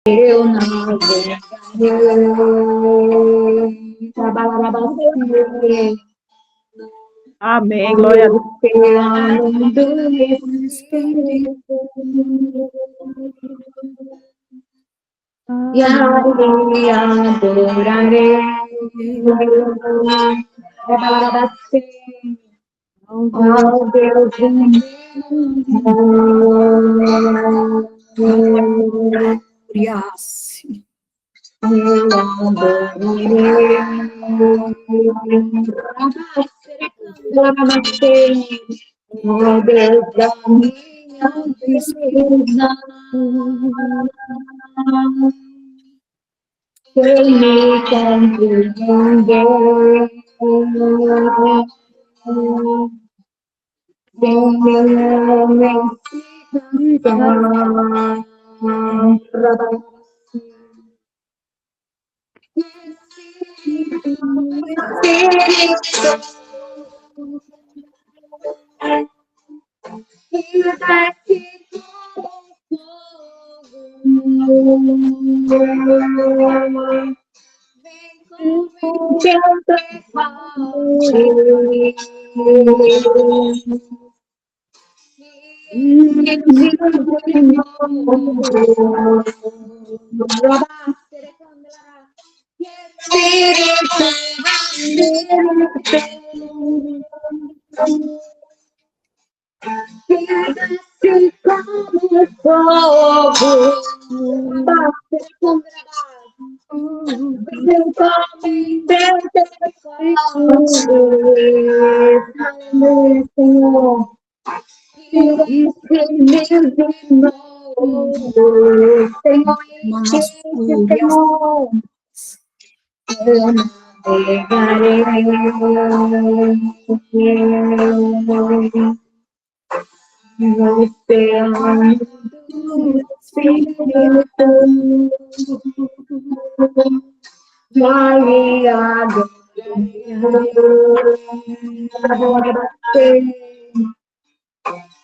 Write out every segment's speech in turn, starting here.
eu navegarei. Amém, glória a Deus. Oceano do Espírito, e ali adorarei. Ao Deus oh Deus da minha vida, Ele me compreendeu.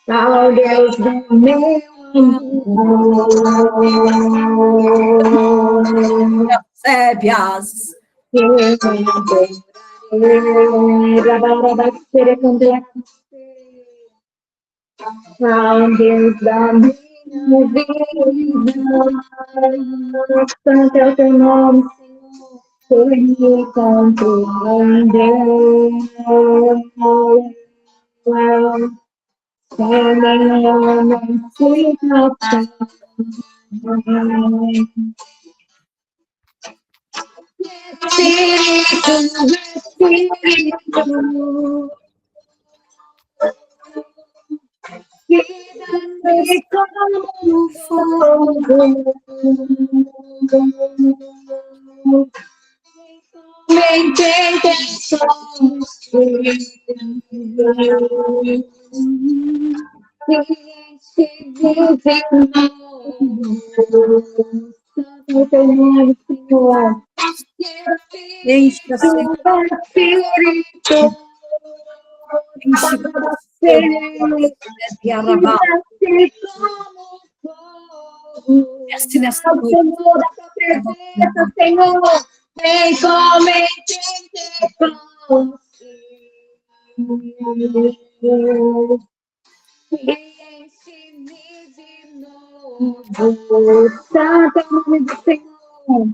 Ao Deus do meu Recebe-as. Ao Deus da minha vida, santo é o teu nome, Senhor, me compreendeu. Enche-a, Senhor. Desce nessa noite. Senhor, vem somente enche-me de novo, santo nome do Senhor.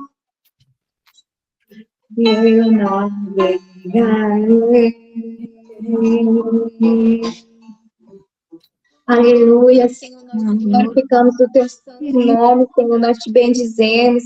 Eu navegarei. Aleluia, Senhor, nós glorificamos o teu santo nome, Senhor, nós te bendizemos.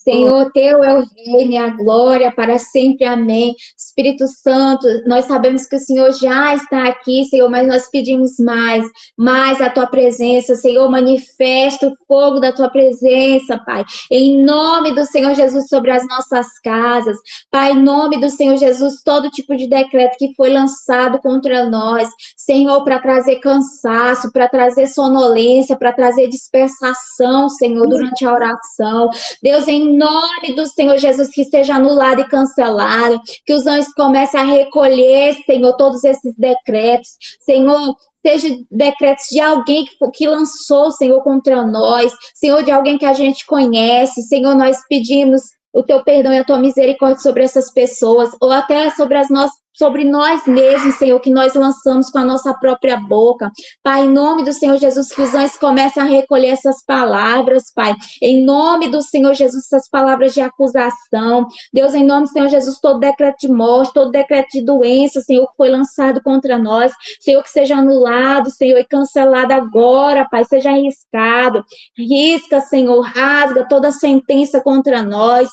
Senhor, teu é o reino e a glória para sempre, amém. Espírito Santo, nós sabemos que o Senhor já está aqui, Senhor, mas nós pedimos mais a tua presença, Senhor, manifesta o fogo da tua presença, Pai, em nome do Senhor Jesus sobre as nossas casas, Pai, em nome do Senhor Jesus, todo tipo de decreto que foi lançado contra nós, Senhor, para trazer cansaço, para trazer sonolência, para trazer dispersação, Senhor, durante a oração, Deus, em nome do Senhor Jesus, que seja anulado e cancelado, que os anjos comecem a recolher, Senhor, todos esses decretos, Senhor, seja decretos de alguém que lançou, Senhor, contra nós, Senhor, de alguém que a gente conhece, Senhor, nós pedimos o teu perdão e a tua misericórdia sobre essas pessoas, ou até sobre nós mesmos, Senhor, que nós lançamos com a nossa própria boca. Pai, em nome do Senhor Jesus, que os anjos comecem a recolher essas palavras, Pai. Em nome do Senhor Jesus, essas palavras de acusação. Deus, em nome do Senhor Jesus, todo decreto de morte, todo decreto de doença, Senhor, que foi lançado contra nós, Senhor, que seja anulado, Senhor, e cancelado agora, Pai, seja arriscado. Risca, Senhor, rasga toda sentença contra nós.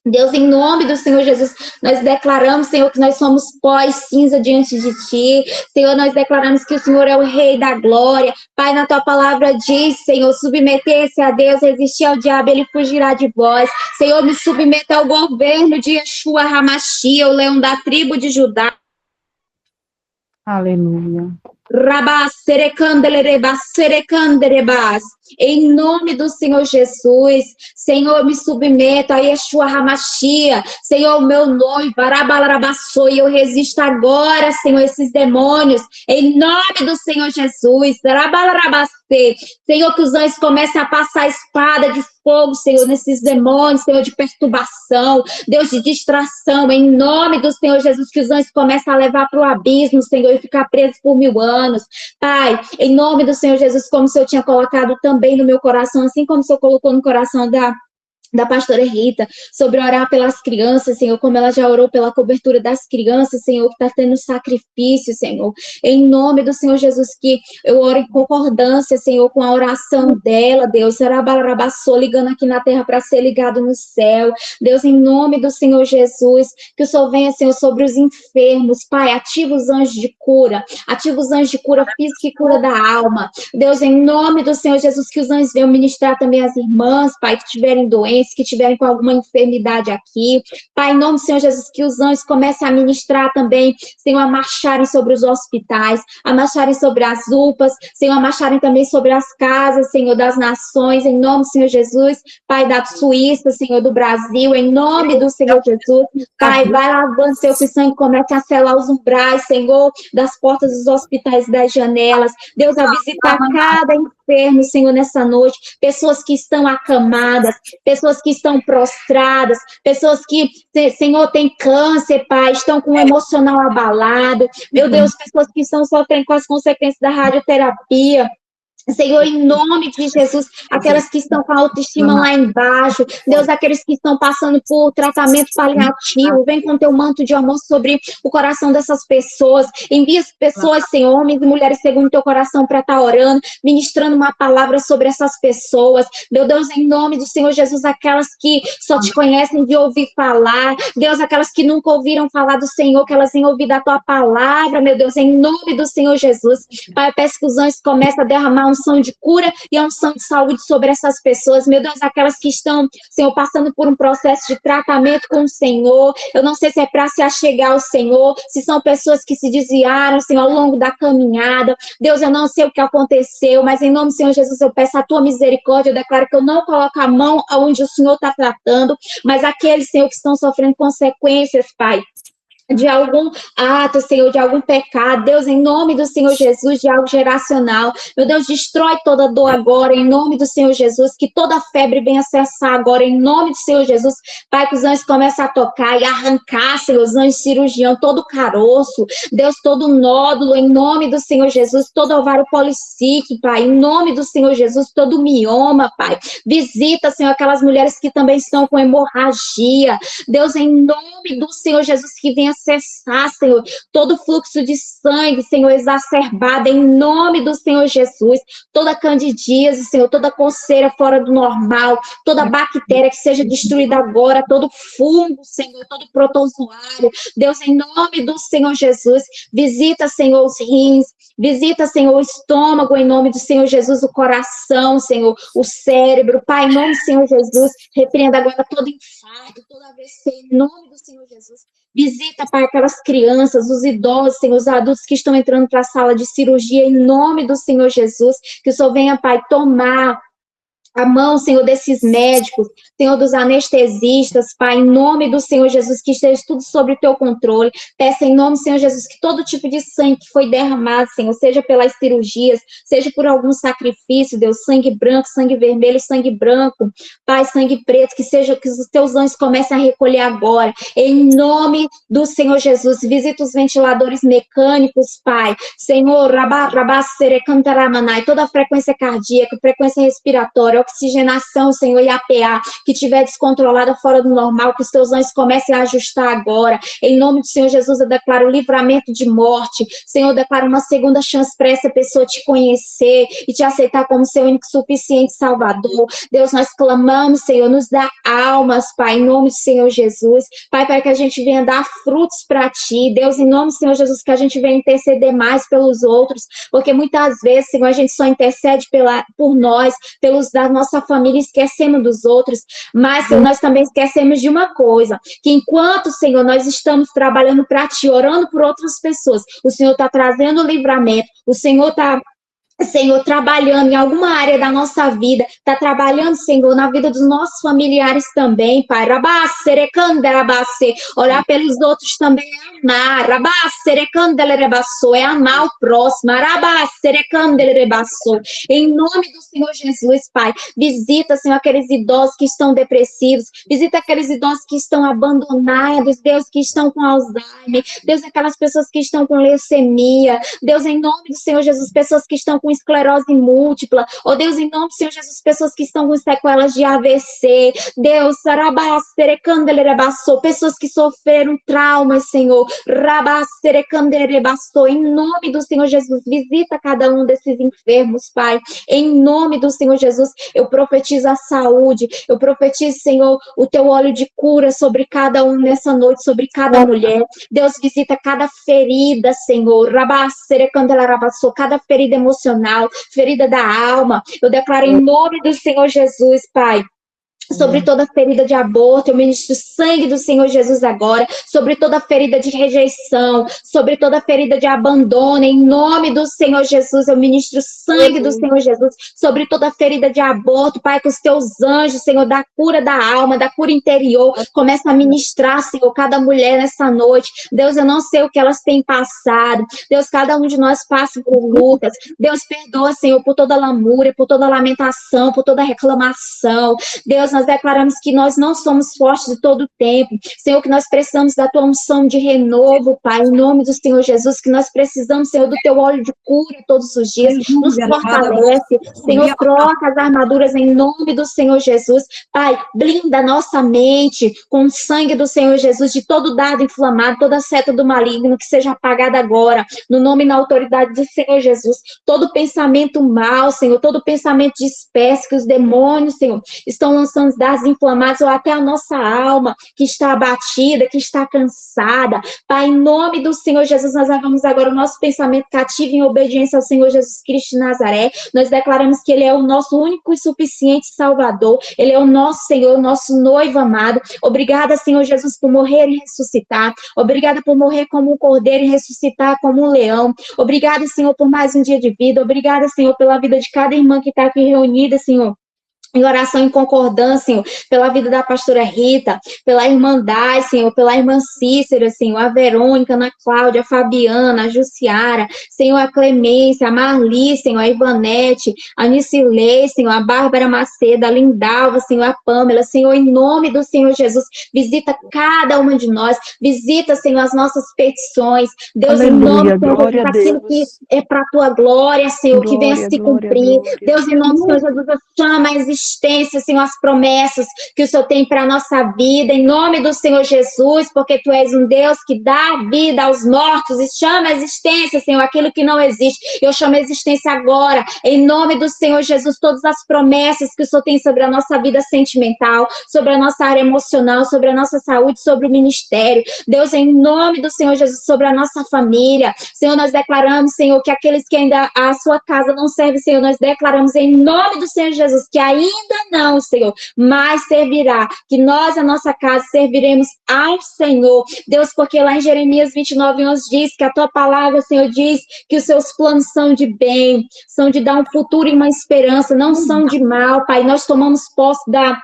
Deus, em nome do Senhor Jesus, nós declaramos, Senhor, que nós somos pó e cinza diante de Ti. Senhor, nós declaramos que o Senhor é o Rei da glória. Pai, na Tua palavra diz, Senhor, submeter-se a Deus, resistir ao diabo, Ele fugirá de vós. Senhor, me submeta ao governo de Yeshua Hamashia, o leão da tribo de Judá. Aleluia. Em nome do Senhor Jesus, Senhor, me submeto a Yeshua Hamashia, Senhor, meu noivo, e eu resisto agora, Senhor, esses demônios, em nome do Senhor Jesus, Senhor, que os anjos comecem a passar a espada de fogo, Senhor, nesses demônios, Senhor, de perturbação, Deus, de distração, em nome do Senhor Jesus, que os anjos comecem a levar para o abismo, Senhor, e ficar presos por 1000 anos. Pai, em nome do Senhor Jesus, como o Senhor tinha colocado também no meu coração, assim como o Senhor colocou no coração da pastora Rita, sobre orar pelas crianças, Senhor, como ela já orou pela cobertura das crianças, Senhor, que está tendo sacrifício, Senhor, em nome do Senhor Jesus, que eu oro em concordância, Senhor, com a oração dela, Deus, ligando aqui na terra para ser ligado no céu, Deus, em nome do Senhor Jesus, que o Senhor venha, Senhor, sobre os enfermos, Pai, ativa os anjos de cura física e cura da alma, Deus, em nome do Senhor Jesus, que os anjos venham ministrar também as irmãs, Pai, que tiverem doentes, que tiverem com alguma enfermidade aqui. Pai, em nome do Senhor Jesus, que os anjos comecem a ministrar também, Senhor, a marcharem sobre os hospitais, a marcharem sobre as UPAs, Senhor, a marcharem também sobre as casas, Senhor, das nações, em nome do Senhor Jesus, Pai, da Suíça, Senhor, do Brasil, em nome do Senhor Jesus, Pai, vai lavando, Senhor, que o sangue comece a selar os umbrais, Senhor, das portas dos hospitais, das janelas, Deus, a visitar cada enfermo, Senhor, nessa noite, pessoas que estão acamadas, pessoas que estão prostradas, pessoas que, Senhor, têm câncer, Pai, estão com o emocional abalado, meu Deus, pessoas que estão sofrendo com as consequências da radioterapia, Senhor, em nome de Jesus, aquelas que estão com a autoestima lá embaixo, Deus, aqueles que estão passando por tratamento paliativo, vem com teu manto de amor sobre o coração dessas pessoas, envia as pessoas, Senhor, homens e mulheres segundo teu coração para estar orando, ministrando uma palavra sobre essas pessoas, meu Deus, em nome do Senhor Jesus, aquelas que só te conhecem de ouvir falar, Deus, aquelas que nunca ouviram falar do Senhor, que elas venham ouvir da tua palavra, meu Deus, em nome do Senhor Jesus, Pai, eu peço que os anjos comecem a derramar unção de cura e a unção de saúde sobre essas pessoas, meu Deus, aquelas que estão, Senhor, passando por um processo de tratamento com o Senhor, eu não sei se é para se achegar ao Senhor, se são pessoas que se desviaram, Senhor, ao longo da caminhada, Deus, eu não sei o que aconteceu, mas em nome do Senhor Jesus, eu peço a tua misericórdia, eu declaro que eu não coloco a mão aonde o Senhor está tratando, mas aqueles, Senhor, que estão sofrendo consequências, Pai, de algum ato, Senhor, de algum pecado, Deus, em nome do Senhor Jesus, de algo geracional, meu Deus, destrói toda dor agora, em nome do Senhor Jesus, que toda febre venha cessar agora, em nome do Senhor Jesus, Pai, que os anjos comecem a tocar e arrancar, Senhor, os anjos cirurgião, todo caroço, Deus, todo nódulo, em nome do Senhor Jesus, todo ovário policístico, Pai, em nome do Senhor Jesus, todo mioma, Pai, visita, Senhor, aquelas mulheres que também estão com hemorragia, Deus, em nome do Senhor Jesus, que venha cessar, Senhor, todo fluxo de sangue, Senhor, exacerbado, em nome do Senhor Jesus, toda candidíase, Senhor, toda coceira fora do normal, toda bactéria que seja destruída agora, todo fungo, Senhor, todo protozoário, Deus, em nome do Senhor Jesus, visita, Senhor, os rins, visita, Senhor, o estômago, em nome do Senhor Jesus, o coração, Senhor, o cérebro, Pai, em nome do Senhor Jesus, repreenda agora todo infarto, toda AVC, em nome do Senhor Jesus, visita, Pai, aquelas crianças, os idosos, Senhor, os adultos que estão entrando para a sala de cirurgia, em nome do Senhor Jesus, que o Senhor venha, Pai, tomar a mão, Senhor, desses médicos, Senhor, dos anestesistas, Pai, em nome do Senhor Jesus, que esteja tudo sob o teu controle. Peço em nome, Senhor Jesus, que todo tipo de sangue que foi derramado, Senhor, seja pelas cirurgias, seja por algum sacrifício, Deus, sangue branco, sangue vermelho, sangue branco, Pai, sangue preto, que os teus anjos comecem a recolher agora, em nome do Senhor Jesus. Visita os ventiladores mecânicos, Pai, Senhor, rabá, toda a frequência cardíaca, frequência respiratória, oxigenação, Senhor, e APA, que estiver descontrolada fora do normal, que os teus anjos comecem a ajustar agora. Em nome do Senhor Jesus, eu declaro livramento de morte. Senhor, eu declaro uma segunda chance para essa pessoa te conhecer e te aceitar como seu único suficiente Salvador. Deus, nós clamamos, Senhor, nos dá almas, Pai, em nome do Senhor Jesus. Pai, para que a gente venha dar frutos para ti. Deus, em nome do Senhor Jesus, que a gente venha interceder mais pelos outros, porque muitas vezes, Senhor, a gente só intercede por nós, pelos da nossa família, esquecemos dos outros, mas, Senhor, nós também esquecemos de uma coisa, que enquanto, Senhor, nós estamos trabalhando para ti, orando por outras pessoas, o Senhor está trazendo livramento, o Senhor está, Senhor, trabalhando em alguma área da nossa vida, está trabalhando, Senhor, na vida dos nossos familiares também, Pai. Orar pelos outros também é amar. É amar o próximo. Em nome do Senhor Jesus, Pai. Visita, Senhor, aqueles idosos que estão depressivos. Visita aqueles idosos que estão abandonados. Deus, que estão com Alzheimer. Deus, aquelas pessoas que estão com leucemia. Deus, em nome do Senhor Jesus, pessoas que estão com esclerose múltipla, oh Deus, em nome do Senhor Jesus, pessoas que estão com sequelas de AVC, Deus, pessoas que sofreram traumas, Senhor, em nome do Senhor Jesus, visita cada um desses enfermos, Pai, em nome do Senhor Jesus, eu profetizo a saúde, eu profetizo, Senhor, o teu óleo de cura sobre cada um nessa noite, sobre cada mulher, Deus, visita cada ferida, Senhor, cada ferida emocional, ferida da alma, eu declaro em nome do Senhor Jesus, Pai, sobre toda ferida de aborto, eu ministro sangue do Senhor Jesus agora, sobre toda ferida de rejeição, sobre toda ferida de abandono, em nome do Senhor Jesus, eu ministro sangue do Senhor Jesus, sobre toda ferida de aborto, Pai, que os teus anjos, Senhor, da cura da alma, da cura interior, começa a ministrar, Senhor, cada mulher nessa noite, Deus, eu não sei o que elas têm passado, Deus, cada um de nós passa por lutas, Deus, perdoa, Senhor, por toda lamúria, por toda lamentação, por toda reclamação, Deus, nós declaramos que nós não somos fortes de todo o tempo. Senhor, que nós precisamos da tua unção de renovo, Pai, em nome do Senhor Jesus, que nós precisamos, Senhor, do teu óleo de cura todos os dias. Nos fortalece. Senhor, troca as armaduras em nome do Senhor Jesus. Pai, blinda a nossa mente com o sangue do Senhor Jesus, de todo dardo inflamado, toda seta do maligno, que seja apagada agora, no nome e na autoridade do Senhor Jesus. Todo pensamento mal, Senhor, todo pensamento de espécie, que os demônios, Senhor, estão lançando dardos inflamados, ou até a nossa alma, que está abatida, que está cansada. Pai, em nome do Senhor Jesus, nós levamos agora o nosso pensamento cativo em obediência ao Senhor Jesus Cristo de Nazaré. Nós declaramos que Ele é o nosso único e suficiente Salvador. Ele é o nosso Senhor, o nosso noivo amado. Obrigada, Senhor Jesus, por morrer e ressuscitar. Obrigada por morrer como um cordeiro e ressuscitar como um leão. Obrigada, Senhor, por mais um dia de vida. Obrigada, Senhor, pela vida de cada irmã que está aqui reunida, Senhor, em oração em concordância, Senhor, pela vida da pastora Rita, pela irmã Dai, Senhor, pela irmã Cícera, Senhor, a Verônica, a Ana Cláudia, a Fabiana, a Jussiara, Senhor, a Clemência, a Marli, Senhor, a Ivanete, a Nicilei, Senhor, a Bárbara Macedo, a Lindalva, Senhor, a Pâmela, Senhor, em nome do Senhor Jesus, visita cada uma de nós, visita, Senhor, as nossas petições, Deus, Aleluia, em nome do Senhor glória Jesus, a aquilo que é para a tua glória, Senhor, que venha se cumprir, Deus, em nome do Senhor Jesus, eu chamo a existência, Senhor, as promessas que o Senhor tem para a nossa vida, em nome do Senhor Jesus, porque Tu és um Deus que dá vida aos mortos e chama a existência, Senhor, aquilo que não existe. Eu chamo a existência agora, em nome do Senhor Jesus, todas as promessas que o Senhor tem sobre a nossa vida sentimental, sobre a nossa área emocional, sobre a nossa saúde, sobre o ministério. Deus, em nome do Senhor Jesus, sobre a nossa família. Senhor, nós declaramos, Senhor, que aqueles que ainda a sua casa não serve, Senhor, nós declaramos em nome do Senhor Jesus, que aí ainda não, Senhor, mas servirá, que nós, a nossa casa, serviremos ao Senhor. Deus, porque lá em Jeremias 29:11 diz que a tua palavra, Senhor, diz que os seus planos são de bem, são de dar um futuro e uma esperança, não são de mal, Pai. Nós tomamos posse da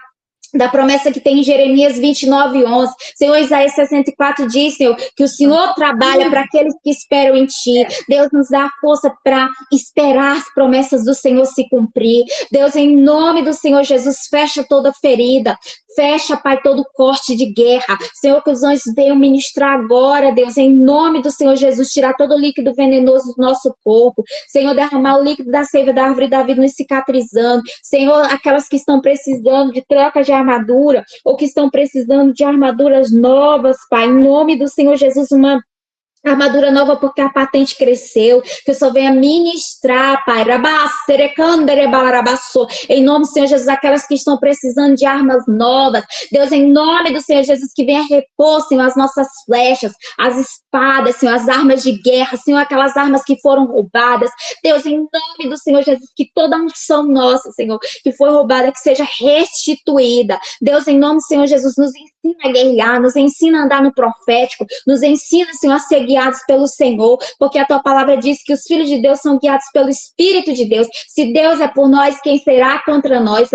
promessa que tem em Jeremias 29:11. Senhor, Isaías 64 diz, Senhor, que o Senhor trabalha para aqueles que esperam em Ti. Deus nos dá força para esperar as promessas do Senhor se cumprir. Deus, em nome do Senhor Jesus, fecha toda ferida. Fecha, Pai, todo corte de guerra. Senhor, que os anjos venham ministrar agora, Deus, em nome do Senhor Jesus, tirar todo o líquido venenoso do nosso corpo. Senhor, derramar o líquido da seiva da árvore da vida nos cicatrizando. Senhor, aquelas que estão precisando de troca de armadura, ou que estão precisando de armaduras novas, Pai, em nome do Senhor Jesus, uma armadura nova porque a patente cresceu, que eu só venha ministrar, Pai, em nome do Senhor Jesus, aquelas que estão precisando de armas novas, Deus, em nome do Senhor Jesus, que venha repor, Senhor, as nossas flechas, as espadas, Senhor, as armas de guerra, Senhor, aquelas armas que foram roubadas, Deus, em nome do Senhor Jesus, que toda unção nossa, Senhor, que foi roubada, que seja restituída, Deus, em nome do Senhor Jesus, nos ensina a guerrear, nos ensina a andar no profético, nos ensina, Senhor, a seguir guiados pelo Senhor, porque a tua palavra diz que os filhos de Deus são guiados pelo Espírito de Deus. Se Deus é por nós, quem será contra nós?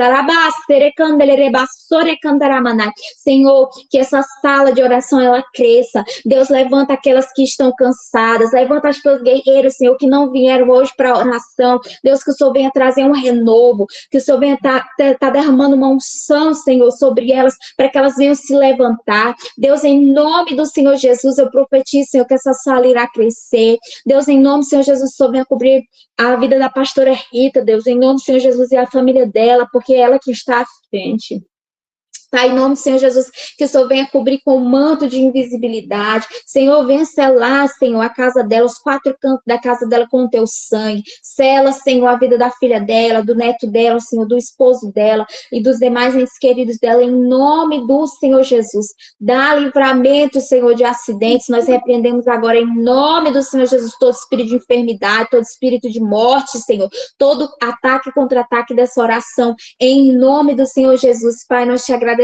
Senhor, que essa sala de oração ela cresça. Deus, levanta aquelas que estão cansadas, levanta as tuas guerreiras, Senhor, que não vieram hoje para a oração. Deus, que o Senhor venha trazer um renovo, que o Senhor venha tá derramando uma unção, Senhor, sobre elas, para que elas venham se levantar. Deus, em nome do Senhor Jesus, eu profetizo, Senhor, que essa sala irá crescer. Deus, em nome do Senhor Jesus, só venha cobrir a vida da pastora Rita, Deus, em nome do Senhor Jesus e a família dela, porque é ela que está à frente. Pai, em nome do Senhor Jesus, que o Senhor venha cobrir com um manto de invisibilidade. Senhor, venha selar, Senhor, a casa dela, os 4 cantos da casa dela com o teu sangue. Sela, Senhor, a vida da filha dela, do neto dela, Senhor, do esposo dela e dos demais entes queridos dela, em nome do Senhor Jesus. Dá livramento, Senhor, de acidentes. Nós repreendemos agora, em nome do Senhor Jesus, todo espírito de enfermidade, todo espírito de morte, Senhor, todo ataque e contra-ataque dessa oração, em nome do Senhor Jesus. Pai, nós te agradecemos,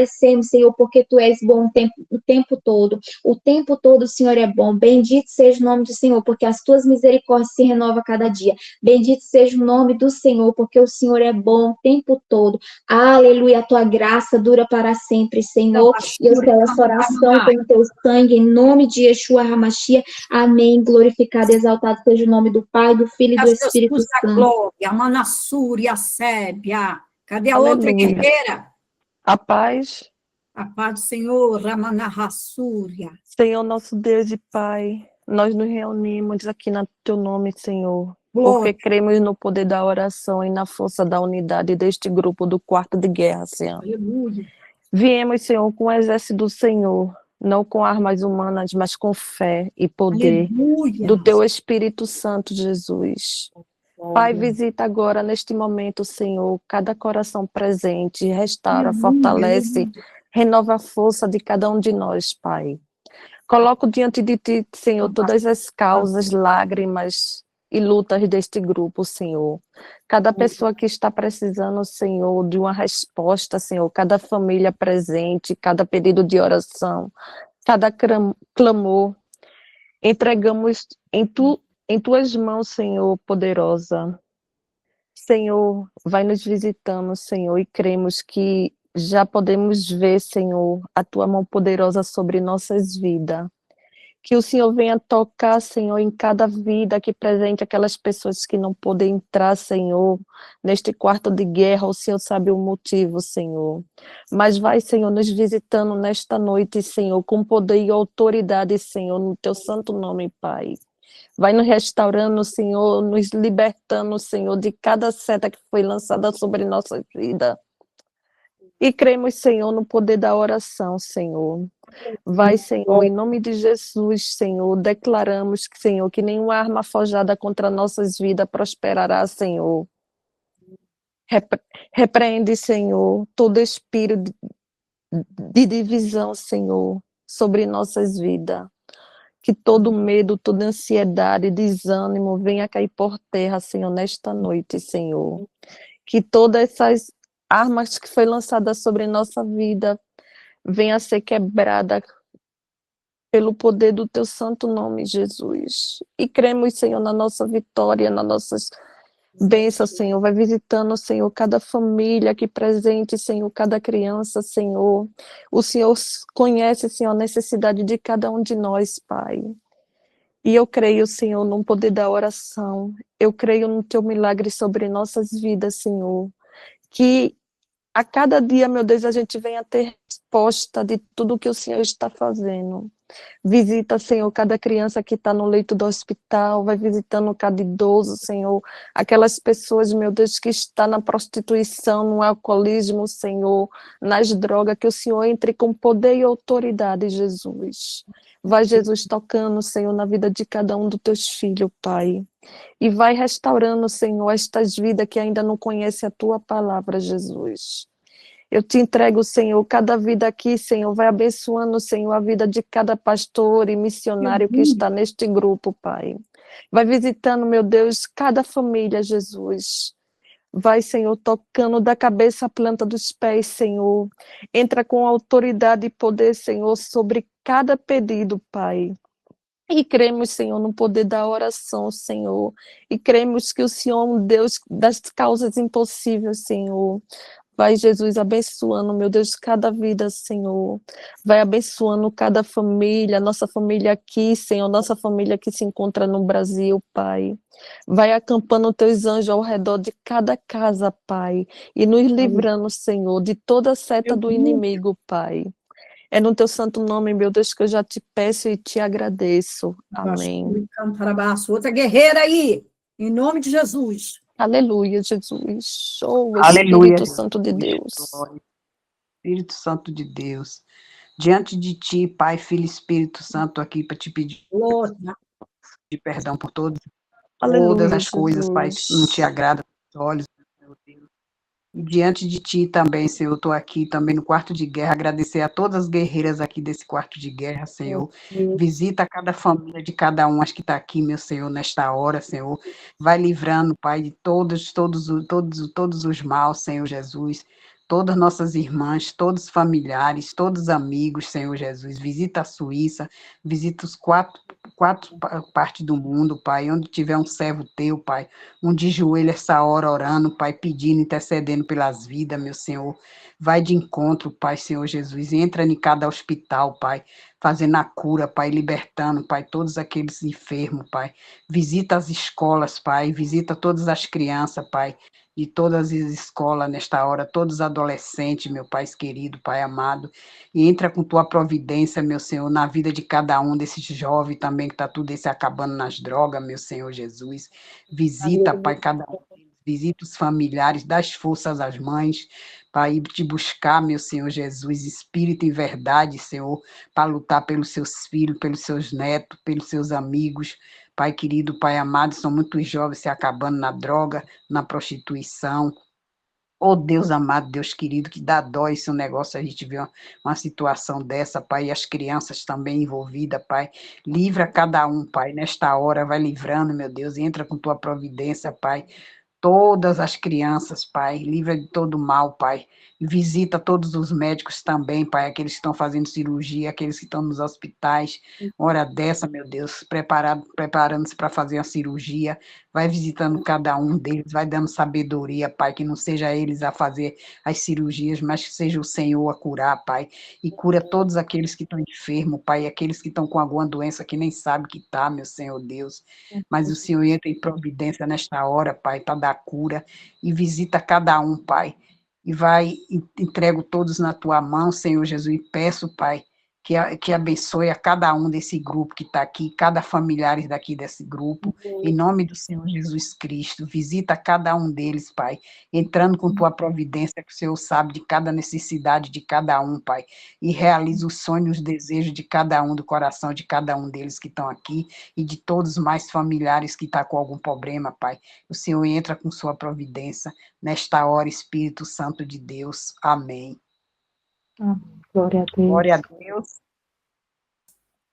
Senhor, porque Tu és bom o tempo todo. O tempo todo o Senhor é bom. Bendito seja o nome do Senhor, porque as Tuas misericórdias se renovam a cada dia. Bendito seja o nome do Senhor, porque o Senhor é bom o tempo todo. Aleluia, a Tua graça dura para sempre, Senhor. E eu selo essa oração com o Teu sangue, em nome de Yeshua HaMashiach. Amém. Glorificado e exaltado seja o nome do Pai, do Filho e do Espírito Santo. Glória, a Manassúria, a Sébia. Cadê a outra guerreira? A paz. A paz do Senhor, Ramanahasúria. Senhor, nosso Deus e Pai, nós nos reunimos aqui no Teu nome, Senhor, Glória. porque cremos no poder da oração e na força da unidade deste grupo do quarto de guerra, Senhor. Aleluia. Viemos, Senhor, com o exército do Senhor, não com armas humanas, mas com fé e poder Aleluia. do Teu Espírito Santo, Jesus. Pai, visita agora, neste momento, Senhor, cada coração presente, restaura, fortalece, renova a força de cada um de nós, Pai. Coloco diante de Ti, Senhor, todas as causas, lágrimas e lutas deste grupo, Senhor. Cada pessoa que está precisando, Senhor, de uma resposta, Senhor, cada família presente, cada pedido de oração, cada clamor, entregamos em Tuas mãos, Senhor, poderosa. Senhor, vai nos visitando, Senhor, e cremos que já podemos ver, Senhor, a Tua mão poderosa sobre nossas vidas. Que o Senhor venha tocar, Senhor, em cada vida aqui presente, aquelas pessoas que não podem entrar, Senhor, neste quarto de guerra, o Senhor sabe o motivo, Senhor. Mas vai, Senhor, nos visitando nesta noite, Senhor, com poder e autoridade, Senhor, no Teu santo nome, Pai. Vai nos restaurando, Senhor, nos libertando, Senhor, de cada seta que foi lançada sobre nossa vida. E cremos, Senhor, no poder da oração, Senhor. Vai, Senhor, em nome de Jesus, Senhor, declaramos, Senhor, que nenhuma arma forjada contra nossas vidas prosperará, Senhor. Repreende, Senhor, todo espírito de divisão, Senhor, sobre nossas vidas. Que todo medo, toda ansiedade, desânimo venha cair por terra, Senhor, nesta noite, Senhor. Que todas essas armas que foi lançada sobre nossa vida venha a ser quebrada pelo poder do teu santo nome, Jesus. E cremos, Senhor, na nossa vitória, nas nossas bênçãos, Senhor. Vai visitando, Senhor, cada família aqui presente, Senhor, cada criança, Senhor. O Senhor conhece, Senhor, a necessidade de cada um de nós, Pai. E eu creio, Senhor, no poder da oração. Eu creio no teu milagre sobre nossas vidas, Senhor. Que a cada dia, meu Deus, a gente venha ter resposta de tudo que o Senhor está fazendo. Visita, Senhor, cada criança que está no leito do hospital, vai visitando cada idoso, Senhor, aquelas pessoas, meu Deus, que estão na prostituição, no alcoolismo, Senhor, nas drogas, que o Senhor entre com poder e autoridade, Jesus. Vai, Jesus, tocando, Senhor, na vida de cada um dos teus filhos, Pai. E vai restaurando, Senhor, estas vidas que ainda não conhecem a tua palavra, Jesus. Eu te entrego, Senhor, cada vida aqui, Senhor, vai abençoando, Senhor, a vida de cada pastor e missionário que está neste grupo, Pai. Vai visitando, meu Deus, cada família, Jesus. Vai, Senhor, tocando da cabeça à planta dos pés, Senhor. Entra com autoridade e poder, Senhor, sobre cada pedido, Pai. E cremos, Senhor, no poder da oração, Senhor. E cremos que o Senhor é um Deus das causas impossíveis, Senhor. Vai, Jesus, abençoando, meu Deus, cada vida, Senhor. Vai abençoando cada família, nossa família aqui, Senhor, nossa família que se encontra no Brasil, Pai. Vai acampando teus anjos ao redor de cada casa, Pai. E nos livrando, Senhor, de toda seta do inimigo, Pai. É no teu santo nome, meu Deus, que eu já te peço e te agradeço. Amém. Outra guerreira aí, em nome de Jesus. Aleluia, Jesus. Oh, Aleluia, Espírito Santo de Deus. glória. Espírito Santo de Deus. Diante de ti, Pai, Filho e Espírito Santo, aqui para te pedir Glória. perdão por todas Aleluia, as coisas, Pai, que não te agradam aos olhos, meu Deus. E diante de ti também, Senhor, eu estou aqui também no quarto de guerra, agradecer a todas as guerreiras aqui desse quarto de guerra, Senhor. Visita cada família de cada um, as que está aqui, meu Senhor, nesta hora, Senhor. Vai livrando, Pai, de todos os maus, Senhor Jesus. Todas nossas irmãs, todos os familiares, todos os amigos, Senhor Jesus. Visita a Suíça, visita os quatro partes do mundo, Pai, onde tiver um servo teu, Pai, um de joelho essa hora orando, Pai, pedindo, intercedendo pelas vidas, meu Senhor. Vai de encontro, Pai, Senhor Jesus. Entra em cada hospital, Pai, fazendo a cura, Pai, libertando, Pai, todos aqueles enfermos, Pai. Visita as escolas, Pai, visita todas as crianças, Pai, de todas as escolas nesta hora, todos os adolescentes, meu Pai querido, Pai amado, e entra com tua providência, meu Senhor, na vida de cada um desses jovens também, que está tudo esse acabando nas drogas, meu Senhor Jesus. Visita, Pai, cada um deles, visita os familiares, dá forças às mães, para ir te buscar, meu Senhor Jesus, espírito e verdade, Senhor, para lutar pelos seus filhos, pelos seus netos, pelos seus amigos. Pai querido, Pai amado, são muitos jovens se acabando na droga, na prostituição. Oh, Deus amado, Deus querido, que dá dó esse negócio, a gente vê uma situação dessa, Pai, e as crianças também envolvidas, Pai. Livra cada um, Pai, nesta hora, vai livrando, meu Deus, entra com tua providência, Pai. Todas as crianças, Pai, livra de todo mal, Pai. Visita todos os médicos também, Pai, aqueles que estão fazendo cirurgia, aqueles que estão nos hospitais. Hora dessa, meu Deus, preparando-se para fazer a cirurgia. Vai visitando cada um deles, vai dando sabedoria, Pai, que não seja eles a fazer as cirurgias, mas que seja o Senhor a curar, Pai. E cura todos aqueles que estão enfermos, Pai, aqueles que estão com alguma doença que nem sabe que está, meu Senhor Deus. Mas o Senhor entra em providência nesta hora, Pai, para dar cura, e visita cada um, Pai, e entrego todos na tua mão, Senhor Jesus, e peço, Pai, que abençoe a cada um desse grupo que está aqui, cada familiar daqui desse grupo, em nome do Senhor Jesus Cristo. Visita cada um deles, Pai, entrando com tua providência, que o Senhor sabe de cada necessidade de cada um, Pai, e realiza os sonhos, os desejos de cada um, do coração de cada um deles que estão aqui, e de todos os mais familiares que estão com algum problema, Pai. O Senhor entra com sua providência nesta hora, Espírito Santo de Deus. Amém. Glória a Deus. Glória a Deus.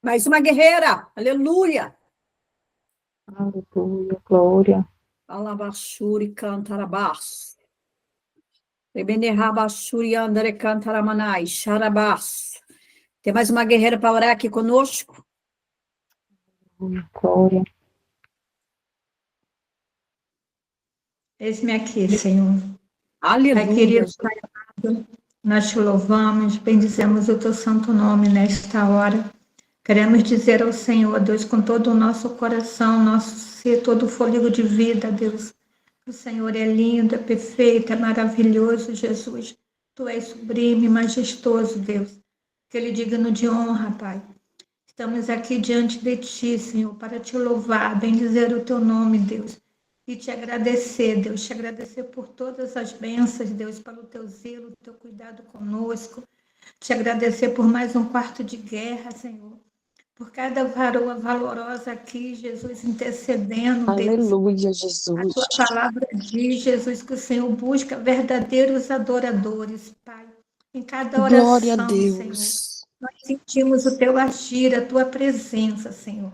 Mais uma guerreira. Aleluia. Aleluia, glória. Alabashuri cantarabás. Tem mais uma guerreira para orar aqui conosco? Glória. Eis-me aqui, Senhor. Pai Aleluia. querido, Pai amado, nós te louvamos, bendizemos o teu santo nome nesta hora. Queremos dizer ao Senhor, Deus, com todo o nosso coração, nosso ser, todo o fôlego de vida, Deus. O Senhor é lindo, é perfeito, é maravilhoso, Jesus. Tu és sublime, majestoso, Deus. Aquele digno de honra, Pai. Estamos aqui diante de Ti, Senhor, para Te louvar, bendizer o Teu nome, Deus. E Te agradecer, Deus. Te agradecer por todas as bênçãos, Deus, pelo Teu zelo, o Teu cuidado conosco. Te agradecer por mais um quarto de guerra, Senhor. Por cada varoa valorosa aqui, Jesus, intercedendo, Deus. Aleluia, A Jesus. tua palavra diz, Jesus, que o Senhor busca verdadeiros adoradores, Pai. Em cada Glória a oração, Senhor, Deus. nós sentimos o teu agir, a tua presença, Senhor.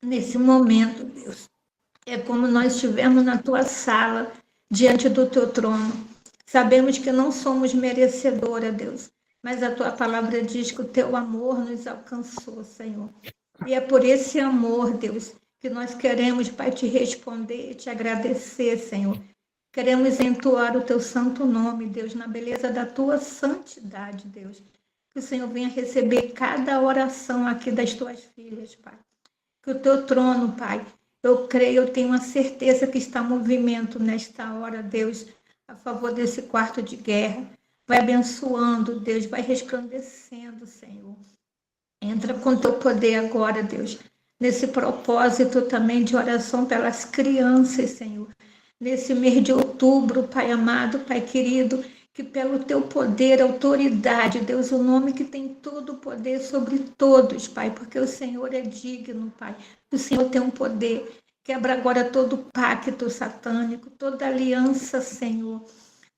Nesse momento, Deus, é como nós estivemos na tua sala, diante do teu trono. Sabemos que não somos merecedora, Deus, mas a tua palavra diz que o teu amor nos alcançou, Senhor. E é por esse amor, Deus, que nós queremos, Pai, te responder, te agradecer, Senhor. Queremos entoar o teu santo nome, Deus, na beleza da tua santidade, Deus. Que o Senhor venha receber cada oração aqui das tuas filhas, Pai. Que o teu trono, Pai, eu creio, eu tenho a certeza que está em movimento nesta hora, Deus, a favor desse quarto de guerra. Vai abençoando, Deus, vai resplandecendo, Senhor. Entra com teu poder agora, Deus, nesse propósito também de oração pelas crianças, Senhor. Nesse mês de outubro, Pai amado, Pai querido, que pelo teu poder, autoridade, Deus, o nome que tem todo o poder sobre todos, Pai, porque o Senhor é digno, Pai. O Senhor tem um poder. Quebra agora todo pacto satânico, toda aliança, Senhor.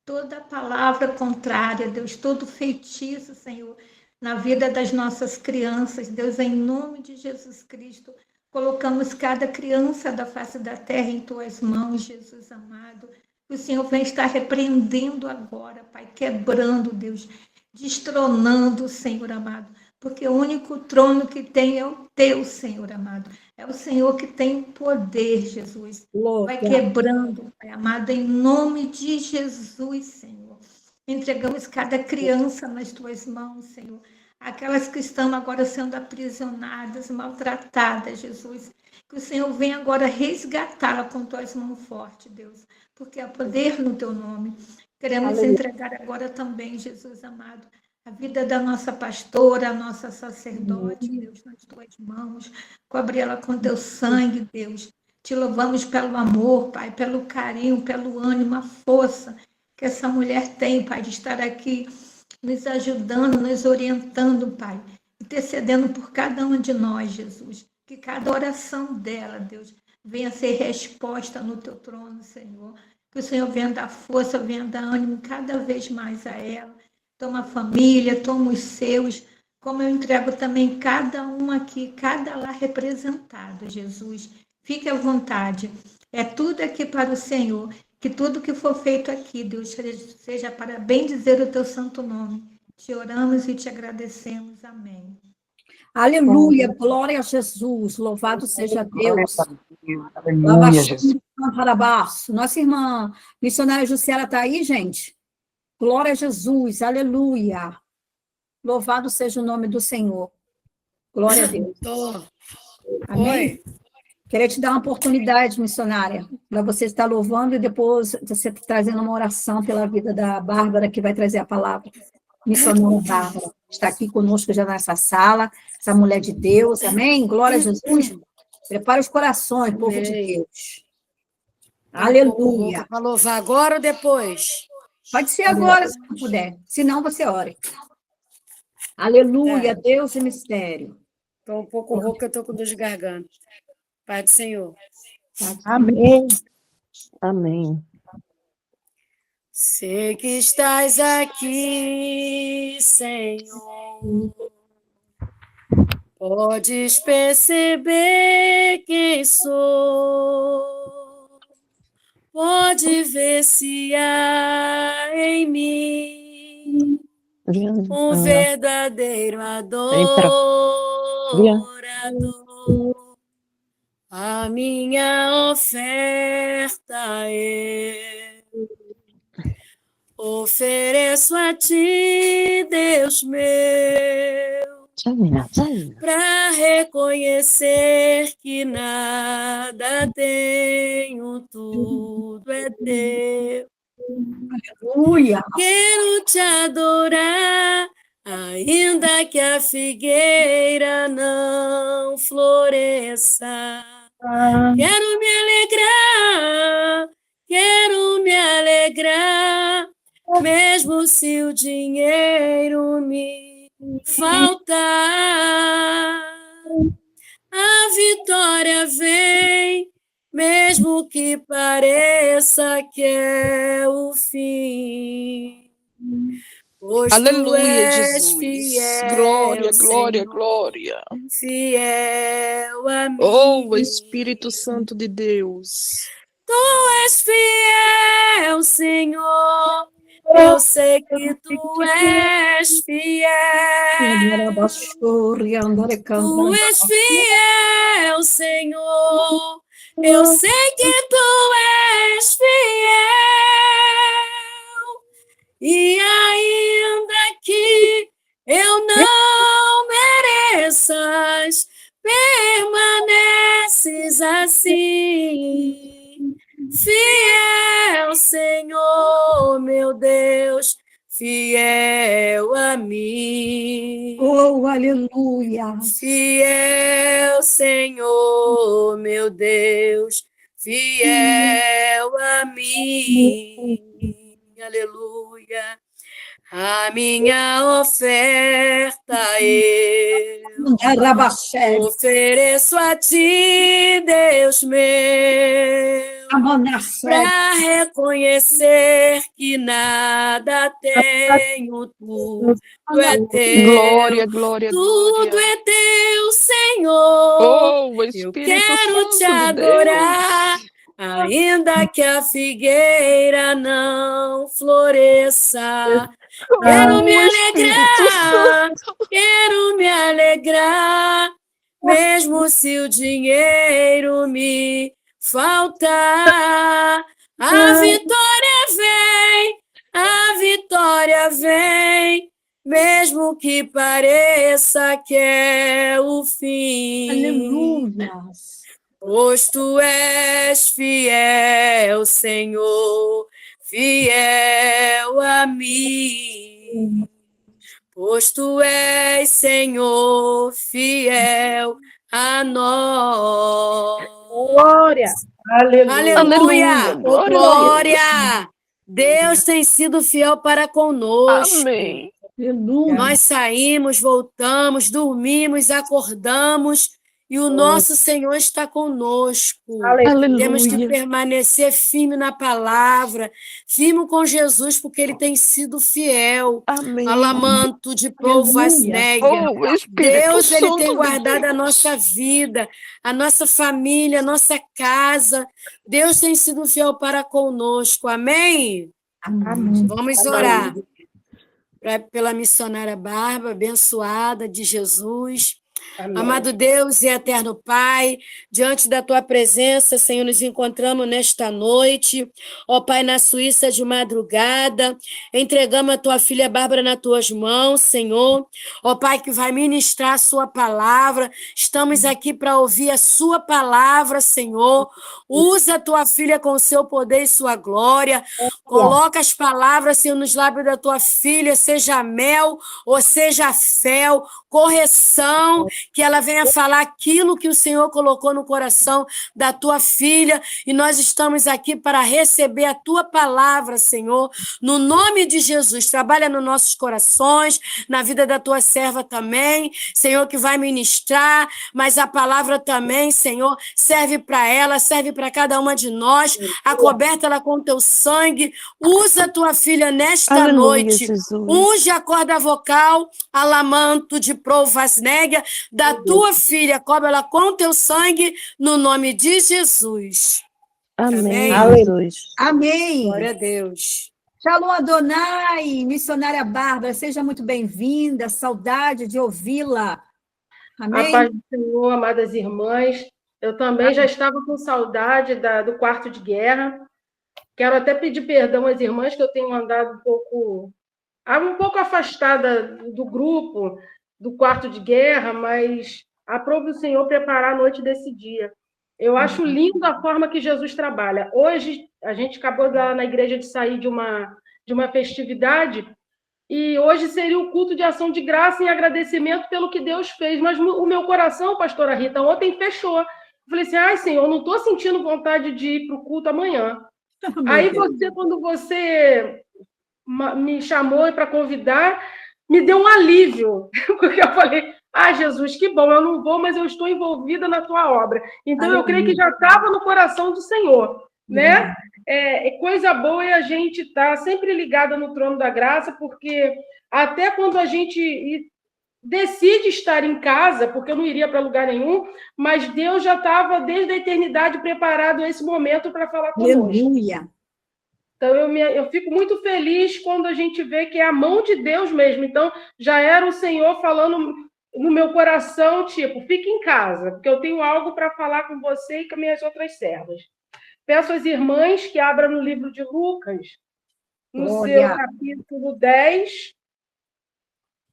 Toda palavra contrária, Deus, todo feitiço, Senhor, na vida das nossas crianças, Deus, em nome de Jesus Cristo, colocamos cada criança da face da terra em tuas mãos, Jesus amado. O Senhor vem estar repreendendo agora, Pai, quebrando, Deus, destronando, Senhor amado, porque o único trono que tem é o teu, Senhor amado. É o Senhor que tem poder, Jesus. Vai quebrando, Pai amado, em nome de Jesus, Senhor. Entregamos cada criança nas tuas mãos, Senhor. Aquelas que estão agora sendo aprisionadas, maltratadas, Jesus. Que o Senhor venha agora resgatá-la com tuas mãos fortes, Deus. Porque há poder no teu nome. Queremos entregar agora também, Jesus amado, a vida da nossa pastora, a nossa sacerdote, Deus, nas tuas mãos. Cobre ela com teu sangue, Deus. Te louvamos pelo amor, Pai, pelo carinho, pelo ânimo, a força que essa mulher tem, Pai, de estar aqui nos ajudando, nos orientando, Pai, intercedendo por cada um de nós, Jesus. Que cada oração dela, Deus, venha ser resposta no teu trono, Senhor. Que o Senhor venha dar força, venha dar ânimo cada vez mais a ela. Toma a família, toma os seus, como eu entrego também cada um aqui, cada lá representado, Jesus. Fique à vontade. É tudo aqui para o Senhor. Que tudo que for feito aqui, Deus, seja para bem dizer o teu santo nome. Te oramos e te agradecemos. Amém. Aleluia, glória a Jesus, louvado seja Deus. Aleluia, Jesus. Nossa irmã missionária Jussiela está aí, gente? Glória a Jesus, aleluia. Louvado seja o nome do Senhor. Glória a Deus. Amém? Oi. Queria te dar uma oportunidade, missionária, para você estar louvando e depois você trazendo uma oração pela vida da Bárbara, que vai trazer a palavra. Missionária Bárbara está aqui conosco já nessa sala, essa mulher de Deus, amém? Glória a Jesus. Prepare os corações, povo de Deus. Aleluia. Para louvar agora ou depois? Pode ser agora, se não puder. Se não, você ore. Aleluia, Deus e mistério. Estou um pouco rouca, eu estou com dor de garganta. Pai do Senhor. Amém. Amém. Sei que estás aqui, Senhor. Podes perceber quem sou. pode ver se há em mim um verdadeiro adorador. A minha oferta eu ofereço a ti, Deus meu, para reconhecer que nada tenho, tudo é teu. Aleluia. Quero te adorar, ainda que a figueira não floresça. Quero me alegrar, mesmo se o dinheiro me faltar. A vitória vem, mesmo que pareça que é o fim. Pois Aleluia, tu és Jesus. fiel, Glória, glória, Senhor, glória. fiel a mim. Oh, Espírito Santo de Deus. Tu és fiel, Senhor. Eu sei que tu és fiel. Tu és fiel, Senhor. Eu sei que tu és fiel. E ainda que eu não mereças, permaneces assim. Fiel, Senhor, meu Deus, fiel a mim. Oh, aleluia. Fiel, Senhor, meu Deus, fiel a mim. Aleluia. A minha oferta eu ofereço a ti, Deus meu, para reconhecer que nada tenho, tudo é teu. Glória, glória, tudo glória. é teu, Senhor. Oh, Eu Espírito quero te Santo de adorar, Deus. ainda que a figueira não floresça. Quero me alegrar, quero me alegrar, mesmo se o dinheiro me faltar. A vitória vem, mesmo que pareça que é o fim. Aleluia. Pois tu és fiel, Senhor, fiel a mim. Pois tu és, Senhor, fiel a nós. Glória. Aleluia. Aleluia! Glória a Glória! Deus tem sido fiel para conosco. Amém. Aleluia. Nós saímos, voltamos, dormimos, acordamos e o nosso Senhor está conosco. Aleluia. Temos que permanecer firme na palavra, firme com Jesus, porque Ele tem sido fiel. Amém. Alamanto de Provasnégia. Oh, Espírito Deus, Ele Santo tem de guardado a Deus. nossa vida, a nossa família, a nossa casa. Deus tem sido fiel para conosco. Amém? Amém. Vamos orar pela missionária Bárbara, abençoada de Jesus. Amém. Amado Deus e eterno Pai, diante da Tua presença, Senhor, nos encontramos nesta noite, ó Pai, na Suíça de madrugada, entregamos a Tua filha Bárbara nas Tuas mãos, Senhor, ó Pai, que vai ministrar a Sua palavra, estamos aqui para ouvir a Sua palavra, Senhor, usa a Tua filha com o Seu poder e Sua glória, coloca as palavras, Senhor, nos lábios da Tua filha, seja mel ou seja fel, correção, que ela venha falar aquilo que o Senhor colocou no coração da tua filha, e nós estamos aqui para receber a tua palavra, Senhor, no nome de Jesus. Trabalha nos nossos corações, na vida da tua serva também, Senhor, que vai ministrar, mas a palavra também, Senhor, serve para ela, serve para cada uma de nós, acoberta ela com teu sangue, usa a tua filha nesta Aleluia, noite, Jesus. unge a corda vocal, alamanto de Provasnégia, da tua filha, cobre ela com teu sangue, no nome de Jesus. Amém, Amém. Jesus. Amém. Glória a Deus. Shalom Adonai, missionária Bárbara, seja muito bem-vinda, saudade de ouvi-la. A Amém? paz do Senhor, amadas irmãs. Eu também já estava com saudade do quarto de guerra. Quero até pedir perdão às irmãs que eu tenho andado um pouco afastada do grupo, do quarto de guerra, mas aprove o Senhor preparar a noite desse dia. Eu acho lindo a forma que Jesus trabalha. Hoje, a gente acabou lá na igreja de sair de uma festividade, e hoje seria o culto de ação de graça em agradecimento pelo que Deus fez. Mas o meu coração, pastora Rita, ontem fechou. Eu falei assim, ai, Senhor, não estou sentindo vontade de ir para o culto amanhã. Aí quando você me chamou para convidar, me deu um alívio, porque eu falei, Jesus, que bom, eu não vou, mas eu estou envolvida na tua obra. Então, eu creio que já estava no coração do Senhor, né? Coisa boa é a gente estar sempre ligada no trono da graça, porque até quando a gente decide estar em casa, porque eu não iria para lugar nenhum, mas Deus já estava, desde a eternidade, preparado esse momento para falar conosco. Aleluia. Então, eu fico muito feliz quando a gente vê que é a mão de Deus mesmo. Então, já era o Senhor falando no meu coração, tipo, fique em casa, porque eu tenho algo para falar com você e com minhas outras servas. Peço às irmãs que abram no livro de Lucas, no seu capítulo 10,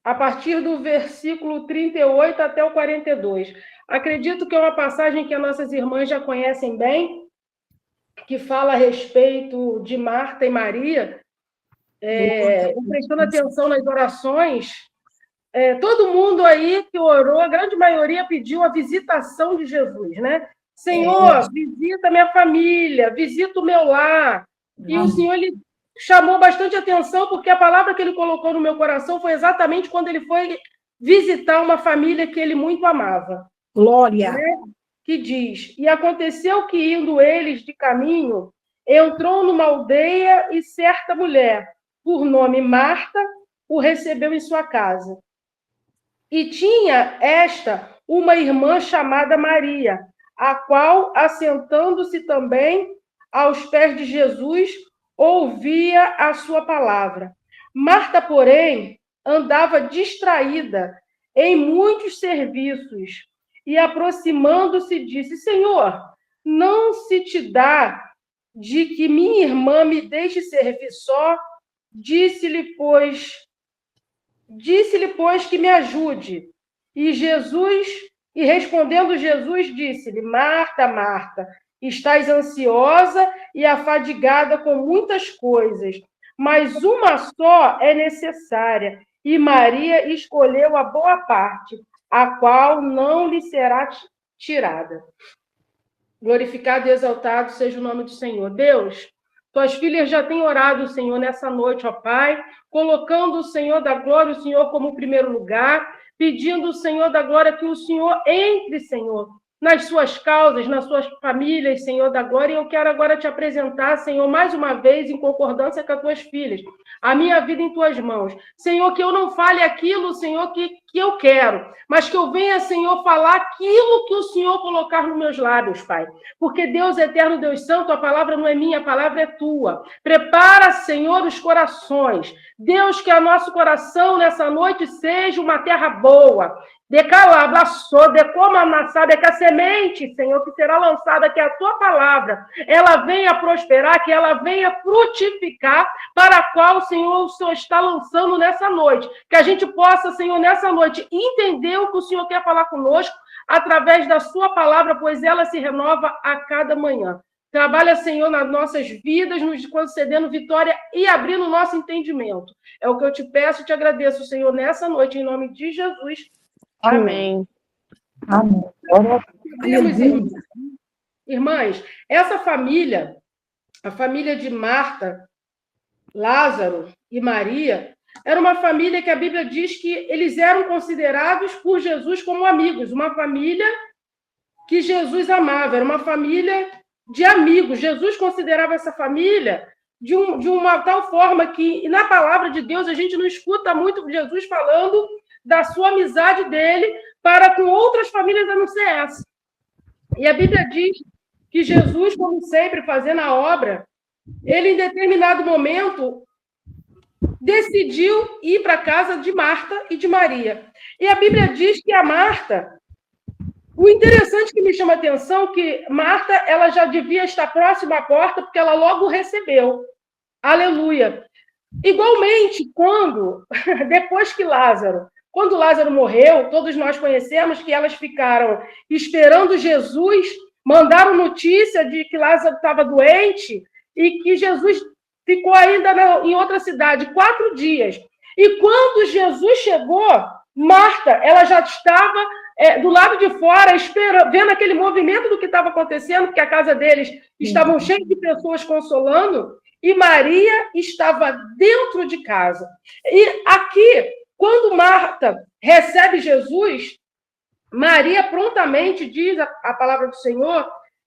a partir do versículo 38 até o 42. Acredito que é uma passagem que as nossas irmãs já conhecem bem, que fala a respeito de Marta e Maria, prestando atenção nas orações, todo mundo aí que orou, a grande maioria pediu a visitação de Jesus, né? Senhor, visita minha família, visita o meu lar. E o Senhor, ele chamou bastante atenção, porque a palavra que ele colocou no meu coração foi exatamente quando ele foi visitar uma família que ele muito amava. Glória. Né? Que diz, e aconteceu que, indo eles de caminho, entrou numa aldeia e certa mulher, por nome Marta, o recebeu em sua casa. E tinha esta uma irmã chamada Maria, a qual, assentando-se também aos pés de Jesus, ouvia a sua palavra. Marta, porém, andava distraída em muitos serviços, e, aproximando-se, disse, Senhor, não se te dá de que minha irmã me deixe servir só? Disse-lhe, pois, que me ajude. E respondendo Jesus, disse-lhe, Marta, Marta, estás ansiosa e afadigada com muitas coisas, mas uma só é necessária, e Maria escolheu a boa parte, a qual não lhe será tirada. Glorificado e exaltado seja o nome do Senhor. Deus, tuas filhas já têm orado, Senhor, nessa noite, ó Pai, colocando o Senhor da glória, o Senhor como primeiro lugar, pedindo o Senhor da glória que o Senhor entre, Senhor, nas suas causas, nas suas famílias, Senhor da glória, e eu quero agora te apresentar, Senhor, mais uma vez, em concordância com as tuas filhas, a minha vida em tuas mãos. Senhor, que eu não fale aquilo, Senhor, que eu quero, mas que eu venha, Senhor, falar aquilo que o Senhor colocar nos meus lábios, Pai. Porque Deus eterno, Deus santo, a palavra não é minha, a palavra é tua. Prepara, Senhor, os corações. Deus, que o nosso coração nessa noite seja uma terra boa. De calablaçou, de como amassada, que a semente, Senhor, que será lançada, que a tua palavra, ela venha prosperar, que ela venha frutificar, para a qual, Senhor, o Senhor está lançando nessa noite. Que a gente possa, Senhor, nessa noite, entender o que o Senhor quer falar conosco através da sua palavra, pois ela se renova a cada manhã. Trabalha, Senhor, nas nossas vidas, nos concedendo vitória e abrindo o nosso entendimento. É o que eu te peço e te agradeço, Senhor, nessa noite, em nome de Jesus. Amém. Amém. Irmãs, essa família, a família de Marta, Lázaro e Maria, era uma família que a Bíblia diz que eles eram considerados por Jesus como amigos, uma família que Jesus amava, era uma família de amigos. Jesus considerava essa família de uma tal forma que, na palavra de Deus, a gente não escuta muito Jesus falando da sua amizade dele para com outras famílias a não ser essa. E a Bíblia diz que Jesus, como sempre, fazendo a obra, ele, em determinado momento, decidiu ir para a casa de Marta e de Maria. E a Bíblia diz que a Marta... O interessante que me chama a atenção é que Marta, ela já devia estar próxima à porta, porque ela logo recebeu. Aleluia. Igualmente, quando Lázaro morreu, todos nós conhecemos que elas ficaram esperando Jesus, mandaram notícia de que Lázaro estava doente e que Jesus ficou ainda em outra cidade 4 dias. E quando Jesus chegou, Marta, ela já estava do lado de fora, vendo aquele movimento do que estava acontecendo, porque a casa deles estavam cheios de pessoas consolando, e Maria estava dentro de casa. E aqui, quando Marta recebe Jesus, Maria prontamente diz a palavra do Senhor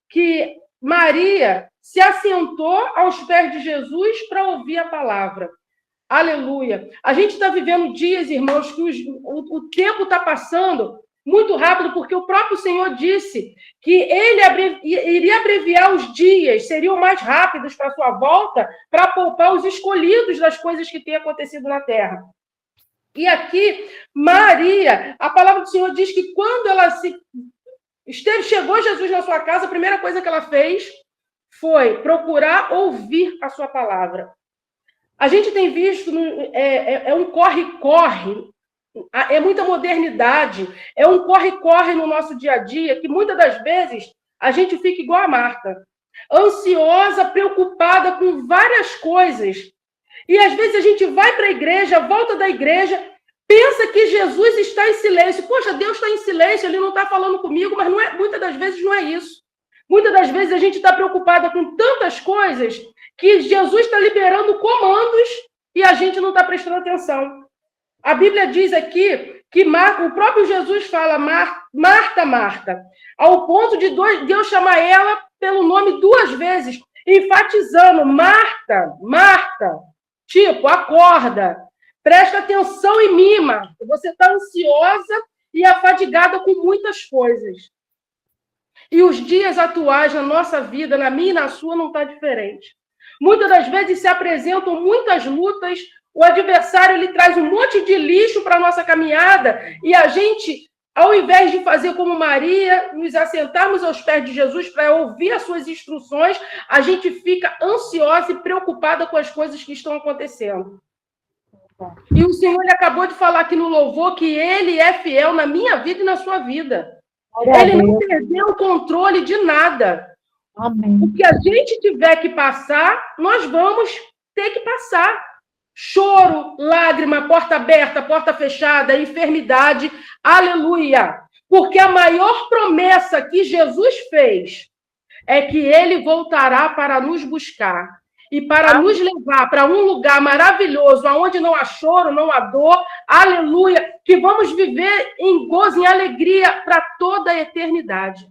que Maria se assentou aos pés de Jesus para ouvir a palavra. Aleluia. A gente está vivendo dias, irmãos, que o tempo está passando muito rápido, porque o próprio Senhor disse que ele iria abreviar os dias, seriam mais rápidos para a sua volta, para poupar os escolhidos das coisas que têm acontecido na terra. E aqui, Maria, a palavra do Senhor diz que quando ela chegou Jesus na sua casa, a primeira coisa que ela fez foi procurar ouvir a sua palavra. A gente tem visto, um corre-corre, é muita modernidade, é um corre-corre no nosso dia a dia, que muitas das vezes a gente fica igual a Marta, ansiosa, preocupada com várias coisas. E às vezes a gente vai para a igreja, volta da igreja, pensa que Jesus está em silêncio. Poxa, Deus está em silêncio, ele não está falando comigo, mas muitas das vezes não é isso. Muitas das vezes a gente está preocupada com tantas coisas que Jesus está liberando comandos e a gente não está prestando atenção. A Bíblia diz aqui que o próprio Jesus fala, Marta, Marta, ao ponto de Deus chamar ela pelo nome 2 vezes, enfatizando, Marta, Marta, tipo, acorda, presta atenção e mima, você está ansiosa e afadigada com muitas coisas. E os dias atuais na nossa vida, na minha e na sua, não está diferente. Muitas das vezes se apresentam muitas lutas, o adversário ele traz um monte de lixo para a nossa caminhada e a gente, ao invés de fazer como Maria, nos assentarmos aos pés de Jesus para ouvir as suas instruções, a gente fica ansiosa e preocupada com as coisas que estão acontecendo. E o Senhor ele acabou de falar aqui no louvor que Ele é fiel na minha vida e na sua vida. Ele não perdeu o controle de nada. Amém. O que a gente tiver que passar, nós vamos ter que passar. Choro, lágrima, porta aberta, porta fechada, enfermidade, aleluia. Porque a maior promessa que Jesus fez é que Ele voltará para nos buscar e para nos levar para um lugar maravilhoso, onde não há choro, não há dor, aleluia, que vamos viver em gozo, em alegria para toda a eternidade.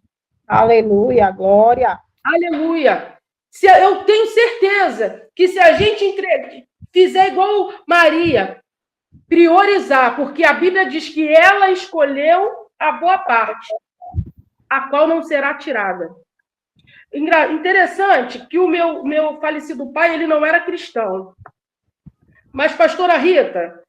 Aleluia, glória. Aleluia. Eu tenho certeza que se a gente fizer igual Maria, priorizar, porque a Bíblia diz que ela escolheu a boa parte, a qual não será tirada. Interessante que o meu falecido pai, ele não era cristão. Mas, pastora Rita,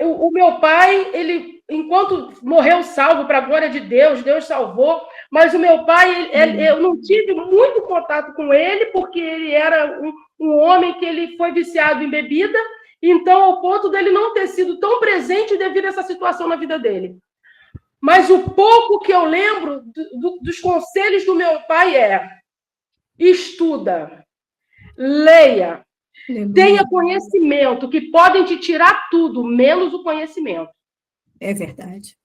o meu pai, ele, enquanto morreu salvo, para a glória de Deus, Deus salvou, mas o meu pai, eu não tive muito contato com ele, porque ele era um homem que ele foi viciado em bebida, então, ao ponto dele não ter sido tão presente devido a essa situação na vida dele. Mas o pouco que eu lembro dos conselhos do meu pai estuda, leia, tenha conhecimento, que podem te tirar tudo, menos o conhecimento. É verdade.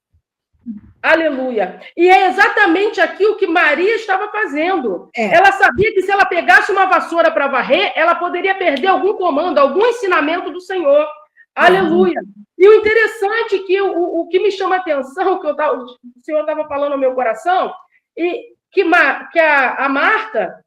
Aleluia. E é exatamente aqui o que Maria estava fazendo. Ela sabia que se ela pegasse uma vassoura para varrer, ela poderia perder algum comando, algum ensinamento do Senhor. Aleluia. E o interessante é que o que me chama a atenção, que o Senhor estava falando no meu coração, e que a Marta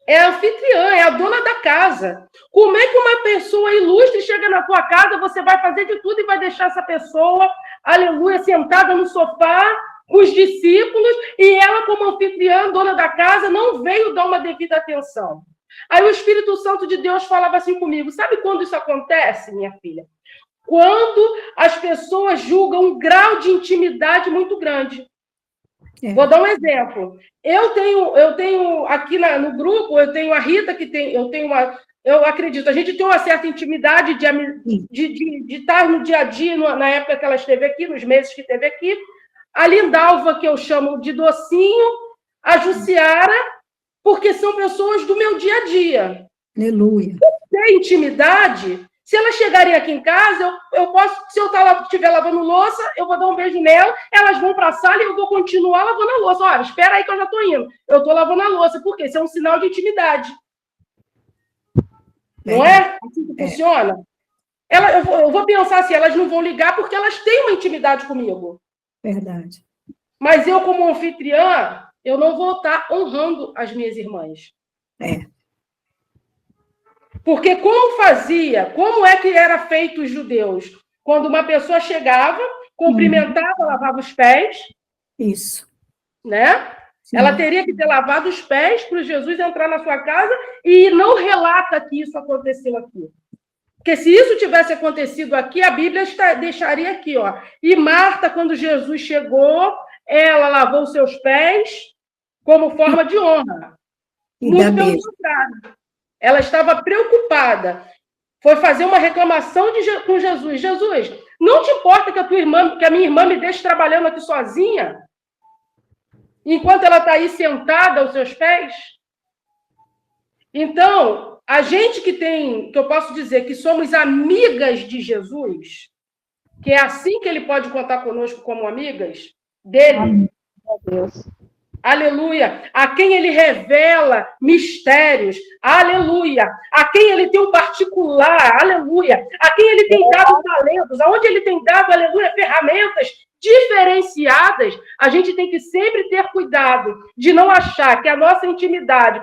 é a anfitriã, é a dona da casa. Como é que uma pessoa ilustre chega na tua casa, você vai fazer de tudo e vai deixar essa pessoa, aleluia, sentada no sofá, os discípulos, e ela, como anfitriã, dona da casa, não veio dar uma devida atenção. Aí o Espírito Santo de Deus falava assim comigo: sabe quando isso acontece, minha filha? Quando as pessoas julgam um grau de intimidade muito grande. Vou dar um exemplo. Eu tenho aqui no grupo, eu tenho a Rita, eu acredito, a gente tem uma certa intimidade de estar no dia a dia, na época que ela esteve aqui, nos meses que esteve aqui. A Lindalva, que eu chamo de docinho, a Jussiara, porque são pessoas do meu dia a dia. Aleluia. Ter intimidade, se elas chegarem aqui em casa, eu posso, se eu estiver lavando louça, eu vou dar um beijo nela, elas vão para a sala e eu vou continuar lavando a louça. Olha, espera aí que eu já estou indo. Eu estou lavando a louça, porque isso é um sinal de intimidade. Não é assim que funciona? Eu vou pensar assim, elas não vão ligar porque elas têm uma intimidade comigo. Verdade. Mas eu, como anfitriã, eu não vou estar honrando as minhas irmãs. Porque como é que era feito os judeus? Quando uma pessoa chegava, cumprimentava, lavava os pés. Isso. Né? Sim. Ela teria que ter lavado os pés para Jesus entrar na sua casa e não relata que isso aconteceu aqui. Porque se isso tivesse acontecido aqui, a Bíblia deixaria aqui, ó. E Marta, quando Jesus chegou, ela lavou os seus pés como forma de honra. Muito pelo contrário. Ela estava preocupada. Foi fazer uma reclamação com Jesus. Jesus, não te importa que a minha irmã me deixe trabalhando aqui sozinha? Enquanto ela está aí sentada aos seus pés? Então, a gente que eu posso dizer que somos amigas de Jesus, que é assim que ele pode contar conosco como amigas dele. Meu Deus. Aleluia. A quem ele revela mistérios. Aleluia. A quem ele tem um particular. Aleluia. A quem ele tem dado talentos. Aonde ele tem dado, aleluia, ferramentas diferenciadas. A gente tem que sempre ter cuidado de não achar que a nossa intimidade,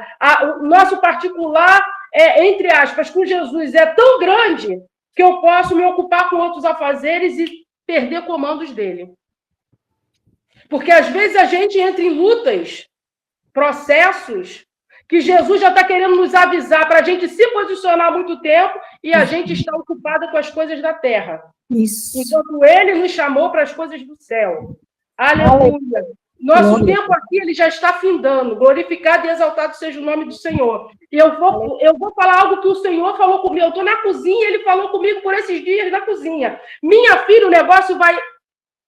o nosso particular, entre aspas, com Jesus é tão grande que eu posso me ocupar com outros afazeres e perder comandos dele. Porque, às vezes, a gente entra em lutas, processos, que Jesus já está querendo nos avisar para a gente se posicionar há muito tempo e a gente está ocupada com as coisas da terra. Isso. Enquanto ele nos chamou para as coisas do céu. Aleluia. Nosso tempo aqui ele já está findando. Glorificado e exaltado seja o nome do Senhor. E eu vou falar algo que o Senhor falou comigo. Eu estou na cozinha, ele falou comigo por esses dias na cozinha. Minha filha, o negócio vai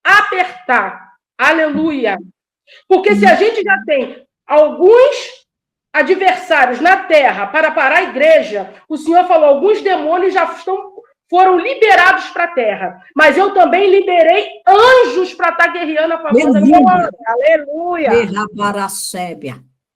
apertar. Aleluia. Porque se a gente já tem alguns adversários na terra para parar a igreja, o Senhor falou, alguns demônios já foram liberados para a terra. Mas eu também liberei anjos para estar guerreando a favor da minha obra. Aleluia.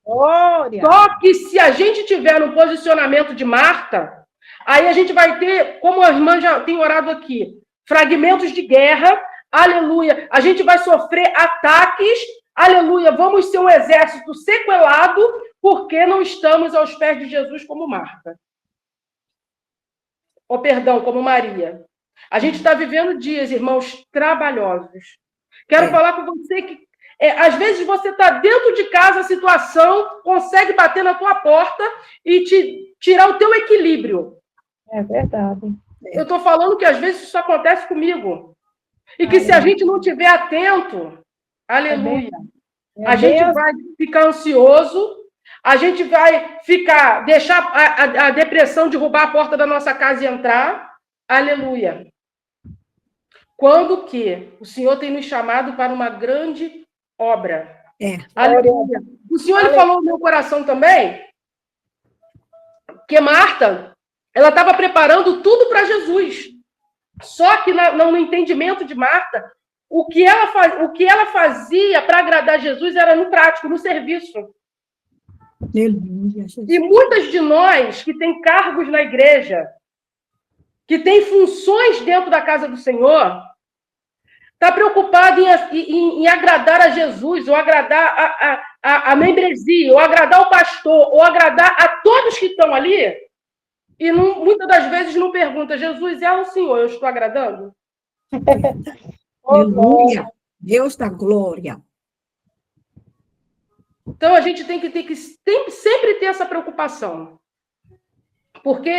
Glória. Só que se a gente tiver no posicionamento de Marta, aí a gente vai ter, como a irmã já tem orado aqui, fragmentos de guerra. Aleluia. A gente vai sofrer ataques. Aleluia. Vamos ser um exército sequelado porque não estamos aos pés de Jesus como Marta. Como Maria. A gente está vivendo dias, irmãos, trabalhosos. Quero falar com você que, às vezes, você está dentro de casa, a situação consegue bater na tua porta e te tirar o teu equilíbrio. É verdade. Eu estou falando que, às vezes, isso acontece comigo. E que se a gente não estiver atento, aleluia, a gente vai ficar ansioso, a gente vai deixar a depressão derrubar a porta da nossa casa e entrar, aleluia. Quando que o Senhor tem nos chamado para uma grande obra. Aleluia. O Senhor ele falou no meu coração também que Marta, ela estava preparando tudo para Jesus. Só que no entendimento de Marta, o que ela fazia para agradar Jesus era no prático, no serviço. E muitas de nós que têm cargos na igreja, que têm funções dentro da casa do Senhor, está preocupado em agradar a Jesus, ou agradar a membresia, ou agradar o pastor, ou agradar a todos que estão ali. E muitas das vezes não pergunta, Jesus, é o Senhor, eu estou agradando? Aleluia. Deus da glória. Então, a gente tem que sempre ter essa preocupação. Porque,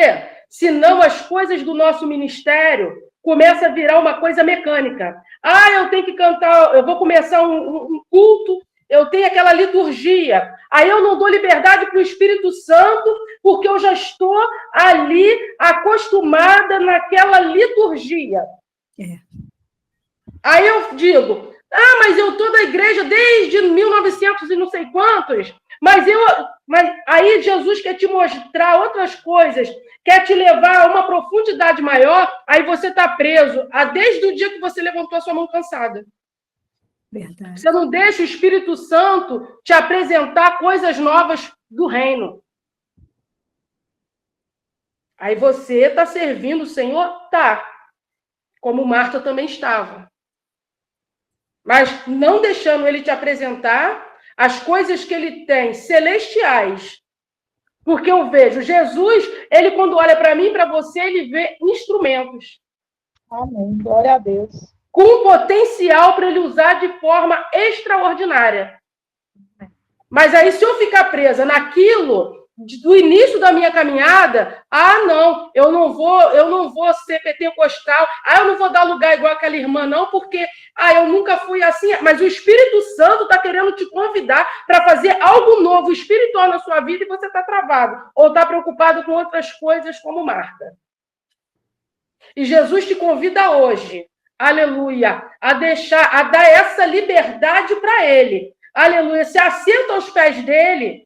senão, as coisas do nosso ministério começam a virar uma coisa mecânica. Ah, eu tenho que cantar, eu vou começar um culto, eu tenho aquela liturgia. Aí eu não dou liberdade para o Espírito Santo, porque eu já estou ali acostumada naquela liturgia. Aí eu digo, mas eu estou da igreja desde 1900 e não sei quantos, mas aí Jesus quer te mostrar outras coisas, quer te levar a uma profundidade maior, aí você está preso desde o dia que você levantou a sua mão cansada. Verdade. Você não deixa o Espírito Santo te apresentar coisas novas do reino. Aí você está servindo o Senhor? Tá. Como Marta também estava. Mas não deixando ele te apresentar as coisas que ele tem celestiais. Porque eu vejo Jesus, ele quando olha para mim, para você, ele vê instrumentos. Amém. Glória a Deus. Com potencial para ele usar de forma extraordinária. Mas aí, se eu ficar presa naquilo do início da minha caminhada, não, eu não vou ser pentecostal, eu não vou dar lugar igual aquela irmã, não, porque eu nunca fui assim. Mas o Espírito Santo está querendo te convidar para fazer algo novo espiritual na sua vida e você está travado, ou está preocupado com outras coisas como Marta. E Jesus te convida hoje, aleluia, a dar essa liberdade para ele. Aleluia, se assenta aos pés dele,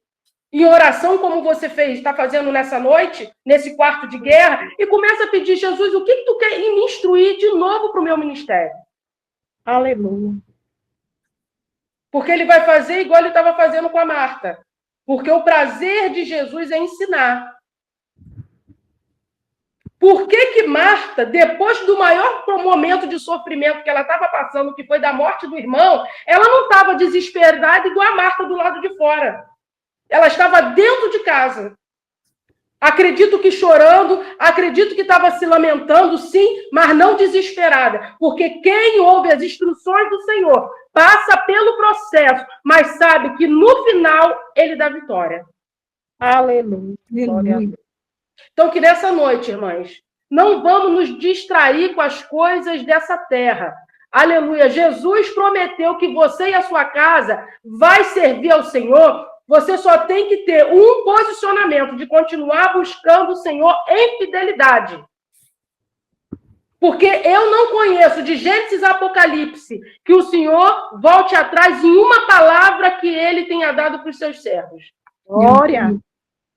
em oração, como você está fazendo nessa noite, nesse quarto de guerra, e começa a pedir, Jesus, o que tu quer me instruir de novo para o meu ministério? Aleluia. Porque ele vai fazer igual ele estava fazendo com a Marta. Porque o prazer de Jesus é ensinar. Por que Marta, depois do maior momento de sofrimento que ela estava passando, que foi da morte do irmão, ela não estava desesperada igual a Marta do lado de fora. Ela estava dentro de casa. Acredito que chorando, acredito que estava se lamentando, sim, mas não desesperada. Porque quem ouve as instruções do Senhor passa pelo processo, mas sabe que no final ele dá vitória. Aleluia. Glória a Deus. Então, que nessa noite, irmãs, não vamos nos distrair com as coisas dessa terra. Aleluia. Jesus prometeu que você e a sua casa vai servir ao Senhor. Você só tem que ter um posicionamento de continuar buscando o Senhor em fidelidade. Porque eu não conheço de Gênesis a Apocalipse que o Senhor volte atrás em uma palavra que ele tenha dado para os seus servos. Glória.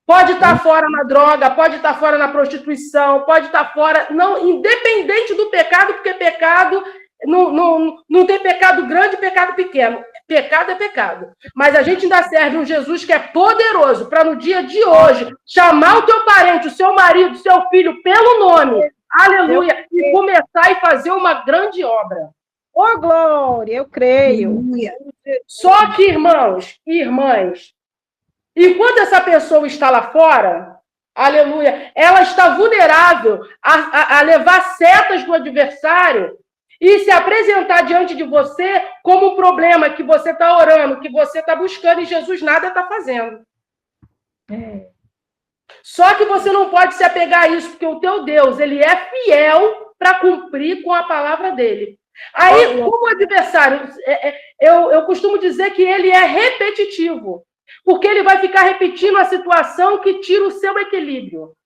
Pode estar fora na droga, pode estar fora na prostituição, pode estar fora, não, independente do pecado, porque pecado não tem pecado grande e pecado pequeno. Pecado é pecado. Mas a gente ainda serve um Jesus que é poderoso para no dia de hoje chamar o teu parente, o seu marido, o seu filho pelo nome, aleluia, e começar e fazer uma grande obra. Ô, glória, eu creio. Aleluia. Só que, irmãos e irmãs, enquanto essa pessoa está lá fora, aleluia, ela está vulnerável a levar setas do adversário e se apresentar diante de você como um problema que você está orando, que você está buscando e Jesus nada está fazendo. Só que você não pode se apegar a isso, porque o teu Deus, ele é fiel para cumprir com a palavra dele. Aí, como adversário, eu costumo dizer que ele é repetitivo. Porque ele vai ficar repetindo a situação que tira o seu equilíbrio.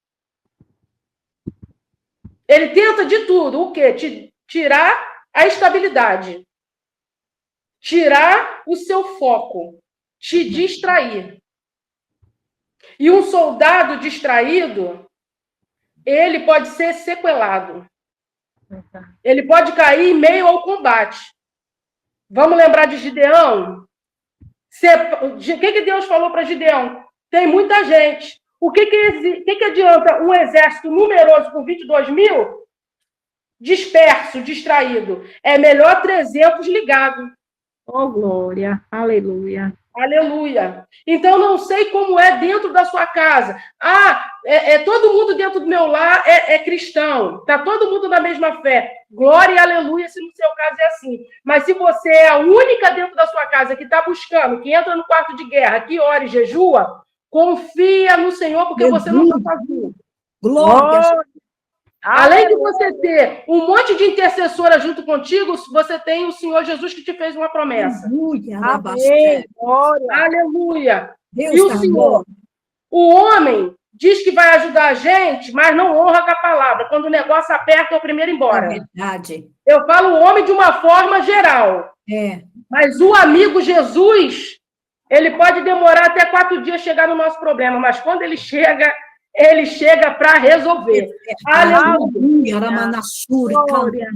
Ele tenta de tudo. O quê? Tirar a estabilidade. Tirar o seu foco. Te distrair. E um soldado distraído, ele pode ser sequelado. Ele pode cair em meio ao combate. Vamos lembrar de Gideão? O que Deus falou para Gideão? Tem muita gente. O que adianta um exército numeroso com 22 mil? Disperso, distraído. É melhor 300 ligados. Oh, glória. Aleluia. Aleluia. Então, não sei como é dentro da sua casa. todo mundo dentro do meu lar é cristão, está todo mundo na mesma fé. Glória e aleluia, se no seu caso é assim. Mas se você é a única dentro da sua casa que está buscando, que entra no quarto de guerra, que ora e jejua, confia no Senhor, porque você não está sozinho. Glória. Além de você ter um monte de intercessora junto contigo, você tem o Senhor Jesus que te fez uma promessa. Aleluia. Amém. Glória. Aleluia. Deus E o tá Senhor, bom. o homem diz que vai ajudar a gente, mas não honra com a palavra. Quando o negócio aperta, é o primeiro embora. É verdade. Eu falo o homem de uma forma geral. É. Mas o amigo Jesus, ele pode demorar até 4 dias chegar no nosso problema, mas quando ele chega para resolver. Aleluia. Aramanassuri, Glória.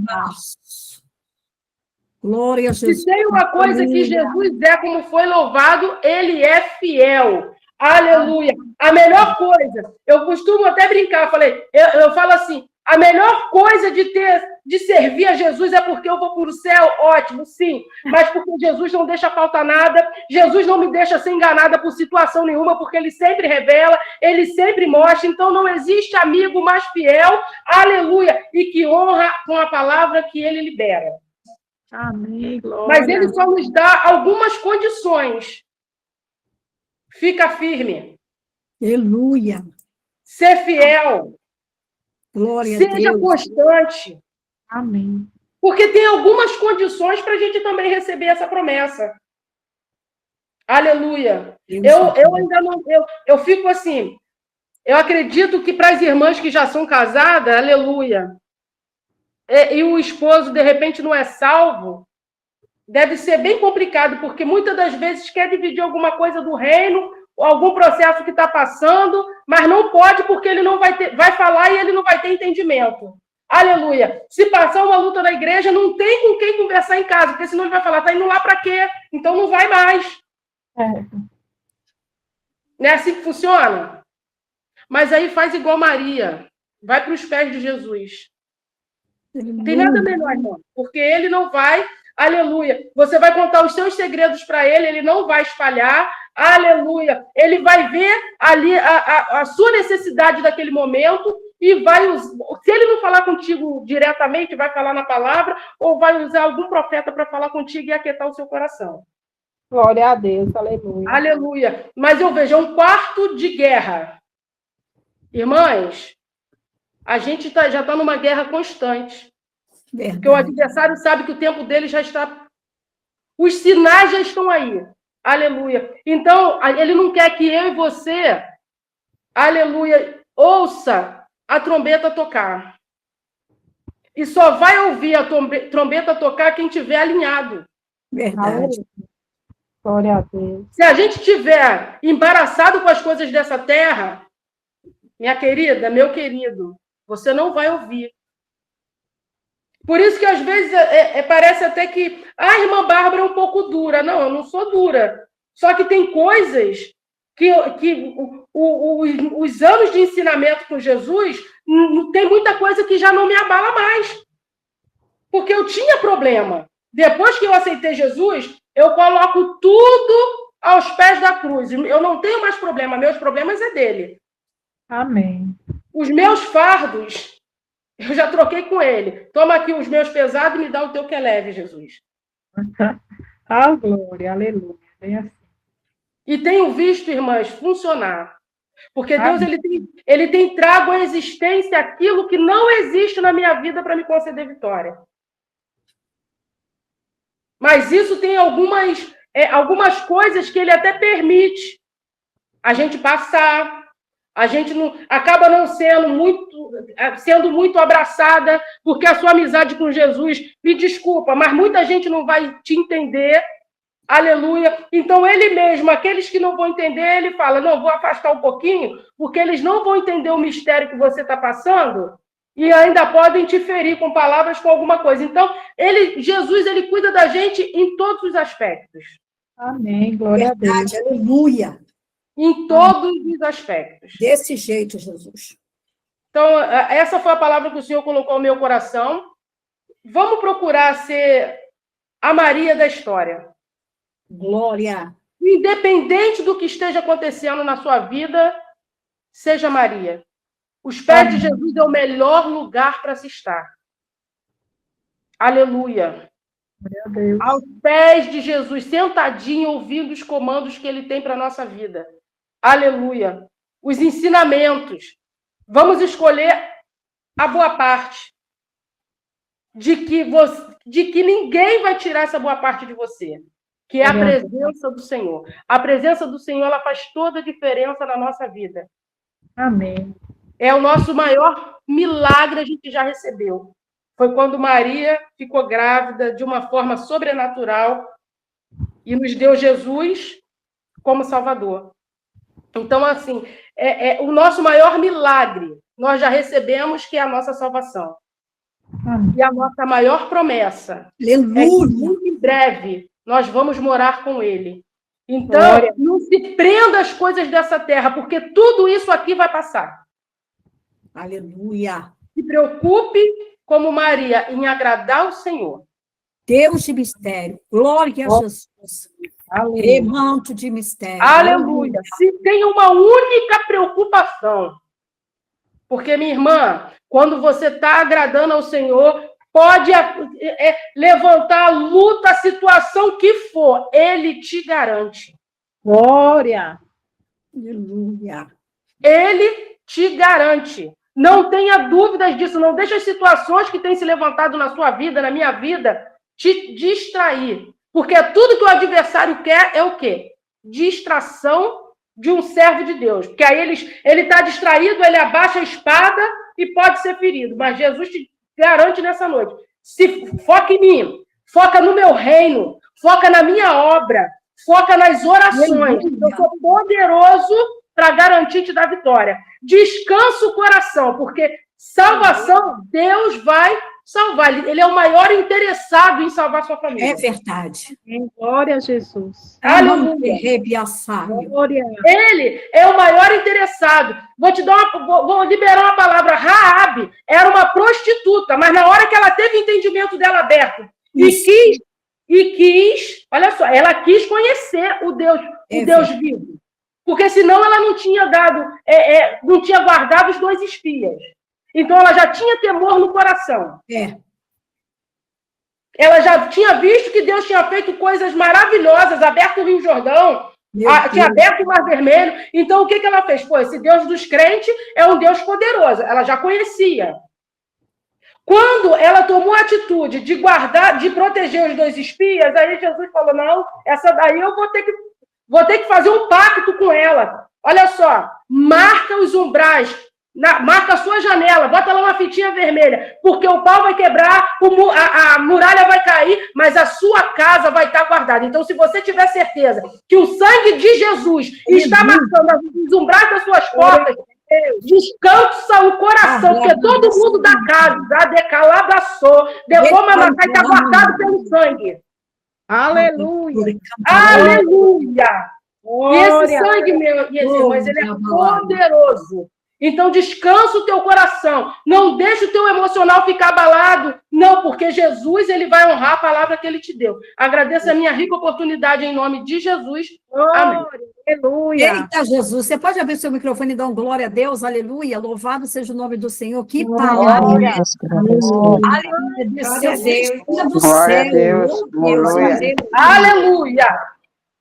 Glória a Jesus. Se tem uma coisa que Jesus é, como foi louvado, ele é fiel. Aleluia. A melhor coisa, eu costumo até brincar, eu falo assim, a melhor coisa de servir a Jesus é porque eu vou para o céu, ótimo, sim, mas porque Jesus não deixa faltar nada, Jesus não me deixa ser enganada por situação nenhuma, porque ele sempre revela, ele sempre mostra, então não existe amigo mais fiel, aleluia, e que honra com a palavra que ele libera. Amém. Glória. Mas ele só nos dá algumas condições. Fica firme. Aleluia. Ser fiel. Glória a Seja Deus. constante. Amém. Porque tem algumas condições para a gente também receber essa promessa. Aleluia. Eu ainda não... Eu fico assim... Eu acredito que para as irmãs que já são casadas, aleluia, e o esposo, de repente, não é salvo, deve ser bem complicado, porque muitas das vezes quer dividir alguma coisa do reino, ou algum processo que está passando, mas não pode porque ele não vai falar e ele não vai ter entendimento. Aleluia. Se passar uma luta na igreja, não tem com quem conversar em casa, porque senão ele vai falar, tá indo lá para quê? Então não vai mais. Não é assim que funciona? Mas aí faz igual Maria. Vai para os pés de Jesus. Não tem nada melhor, irmão, porque ele não vai, aleluia. Você vai contar os seus segredos para ele, ele não vai espalhar, aleluia. Ele vai ver ali a sua necessidade daquele momento e vai usar. Se ele não falar contigo diretamente, vai falar na palavra ou vai usar algum profeta para falar contigo e aquietar o seu coração. Glória a Deus. Aleluia. Aleluia. Mas eu vejo um quarto de guerra. Irmãs, a gente já está numa guerra constante. Verdade. Porque o adversário sabe que o tempo dele já está... Os sinais já estão aí. Aleluia. Então, ele não quer que eu e você, aleluia, ouça a trombeta tocar. E só vai ouvir a trombeta tocar quem estiver alinhado. Verdade. Glória a Deus. Se a gente estiver embaraçado com as coisas dessa terra, minha querida, meu querido, você não vai ouvir. Por isso que, às vezes, parece até que a irmã Bárbara é um pouco dura. Não, eu não sou dura. Só que tem coisas que os anos de ensinamento com Jesus, tem muita coisa que já não me abala mais. Porque eu tinha problema. Depois que eu aceitei Jesus, eu coloco tudo aos pés da cruz. Eu não tenho mais problema. Meus problemas é dele. Amém. Os meus fardos... Eu já troquei com ele. Toma aqui os meus pesados e me dá o teu que é leve, Jesus. Ah, glória, aleluia. Bem assim. E tenho visto, irmãs, funcionar. Porque Deus ele tem trago à existência aquilo que não existe na minha vida para me conceder vitória. Mas isso tem algumas coisas que ele até permite a gente passar. A gente não, acaba não sendo muito abraçada, porque a sua amizade com Jesus, me desculpa, mas muita gente não vai te entender, aleluia. Então, ele mesmo, aqueles que não vão entender, ele fala, não, vou afastar um pouquinho, porque eles não vão entender o mistério que você está passando, e ainda podem te ferir com palavras, com alguma coisa. Então, Jesus, ele cuida da gente em todos os aspectos. Amém, glória a Deus. Verdade, aleluia. Em todos os aspectos. Desse jeito, Jesus. Então, essa foi a palavra que o Senhor colocou no meu coração. Vamos procurar ser a Maria da história. Glória. Independente do que esteja acontecendo na sua vida, seja Maria. Os pés de Jesus é o melhor lugar para se estar. Aleluia. Meu Deus. Aos pés de Jesus, sentadinho, ouvindo os comandos que ele tem para a nossa vida. Aleluia. Os ensinamentos. Vamos escolher a boa parte. De que ninguém vai tirar essa boa parte de você. Que é a presença do Senhor. A presença do Senhor, ela faz toda a diferença na nossa vida. Amém. É o nosso maior milagre a gente já recebeu. Foi quando Maria ficou grávida de uma forma sobrenatural e nos deu Jesus como Salvador. Então, assim, o nosso maior milagre nós já recebemos, que é a nossa salvação. E a nossa maior promessa é que muito em breve nós vamos morar com Ele. Então, não se prenda às coisas dessa terra, porque tudo isso aqui vai passar. Aleluia. Se preocupe, como Maria, em agradar o Senhor. Deus de mistério. Glória a Jesus. Remanto de mistério. Aleluia. Se tem uma única preocupação, porque, minha irmã, quando você está agradando ao Senhor, pode levantar a luta, a situação que for, Ele te garante. Glória. Aleluia. Ele te garante. Não tenha dúvidas disso. Não deixe as situações que têm se levantado na sua vida, na minha vida, te distrair. Porque tudo que o adversário quer é o quê? Distração de um servo de Deus. Porque aí ele está distraído, ele abaixa a espada e pode ser ferido. Mas Jesus te garante nessa noite. Foca em mim. Foca no meu reino. Foca na minha obra. Foca nas orações. Eu sou poderoso para garantir te dar vitória. Descansa o coração, porque salvação, Deus vai salvar. Ele é o maior interessado em salvar sua família. É verdade. Glória a Jesus. Aleluia. Glória. Ele é o maior interessado. Vou liberar uma palavra. Raabe era uma prostituta, mas na hora que ela teve o entendimento dela aberto e quis, olha só, ela quis conhecer o Deus vivo. Porque senão ela não tinha não tinha guardado os 2 espias. Então ela já tinha temor no coração. Ela já tinha visto que Deus tinha feito coisas maravilhosas, aberto o Rio Jordão, tinha aberto o Mar Vermelho. Então o que ela fez? Pô, esse Deus dos crentes é um Deus poderoso. Ela já conhecia. Quando ela tomou a atitude de guardar, de proteger os 2 espias, aí Jesus falou, não, essa daí eu vou ter que fazer um pacto com ela. Olha só, marca os umbrais, marca a sua janela, bota lá uma fitinha vermelha, porque o pau vai quebrar, a muralha vai cair, mas a sua casa vai estar guardada. Então, se você tiver certeza que o sangue de Jesus está marcando os umbrais das suas portas, descansa o coração, porque todo mundo da casa, decalabaçou, depois mamacai está guardado pelo sangue. Aleluia. Aleluia. E esse sangue, minhas irmãs, ele é poderoso. Então, descansa o teu coração. Não deixa o teu emocional ficar abalado. Não, porque Jesus, ele vai honrar a palavra que ele te deu. Agradeço a minha rica oportunidade em nome de Jesus. Amém. Aleluia. Eita, Jesus. Você pode abrir seu microfone e dar um glória a Deus? Aleluia. Louvado seja o nome do Senhor. Que palavra. Glória. Aleluia. Glória a Deus. Aleluia.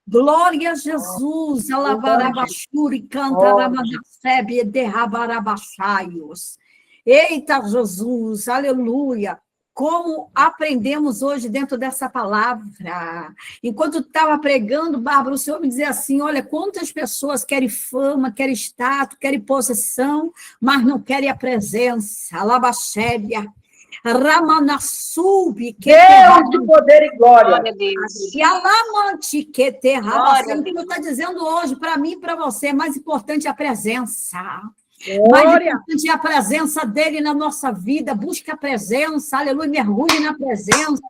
Glória a Jesus, alabarabachuri, cantarabachebe, derrabarabachaios. Eita, Jesus, aleluia. Como aprendemos hoje dentro dessa palavra. Enquanto estava pregando, Bárbara, o Senhor me dizia assim, olha, quantas pessoas querem fama, querem status, querem posição, mas não querem a presença. Alabachébia. Ramanassubi, que Deus de poder e glória. e alamante que terra. O que está dizendo hoje, para mim e para você, é mais importante a presença. Mais Glória. importante é a presença dele na nossa vida. Busque a presença, aleluia, mergulhe na presença.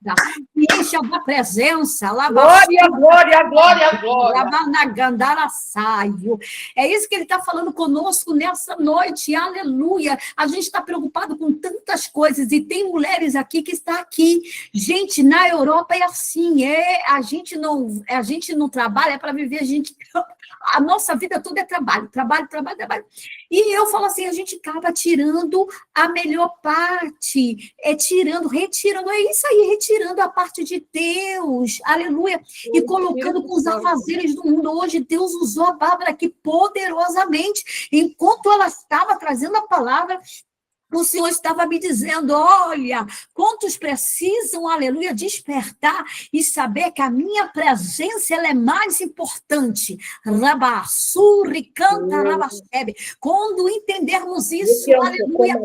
E encha da presença. Glória, glória, glória, glória. Labanagandaraçaio. É isso que ele está falando conosco nessa noite, aleluia. A gente está preocupado com tantas coisas e tem mulheres aqui que está aqui. Gente, na Europa é assim, a gente não trabalha para viver, a nossa vida toda é trabalho, trabalho, trabalho, trabalho. E eu falo assim, a gente acaba tirando a melhor parte, retirando, é isso aí, retirando a parte de Deus, aleluia, e colocando com os afazeres do mundo. Hoje Deus usou a Bárbara aqui poderosamente, enquanto ela estava trazendo a palavra, o Senhor estava me dizendo, olha, quantos precisam, aleluia, despertar e saber que a minha presença ela é mais importante. Rabassuri, canta, rabachebe. Quando entendermos isso, aleluia,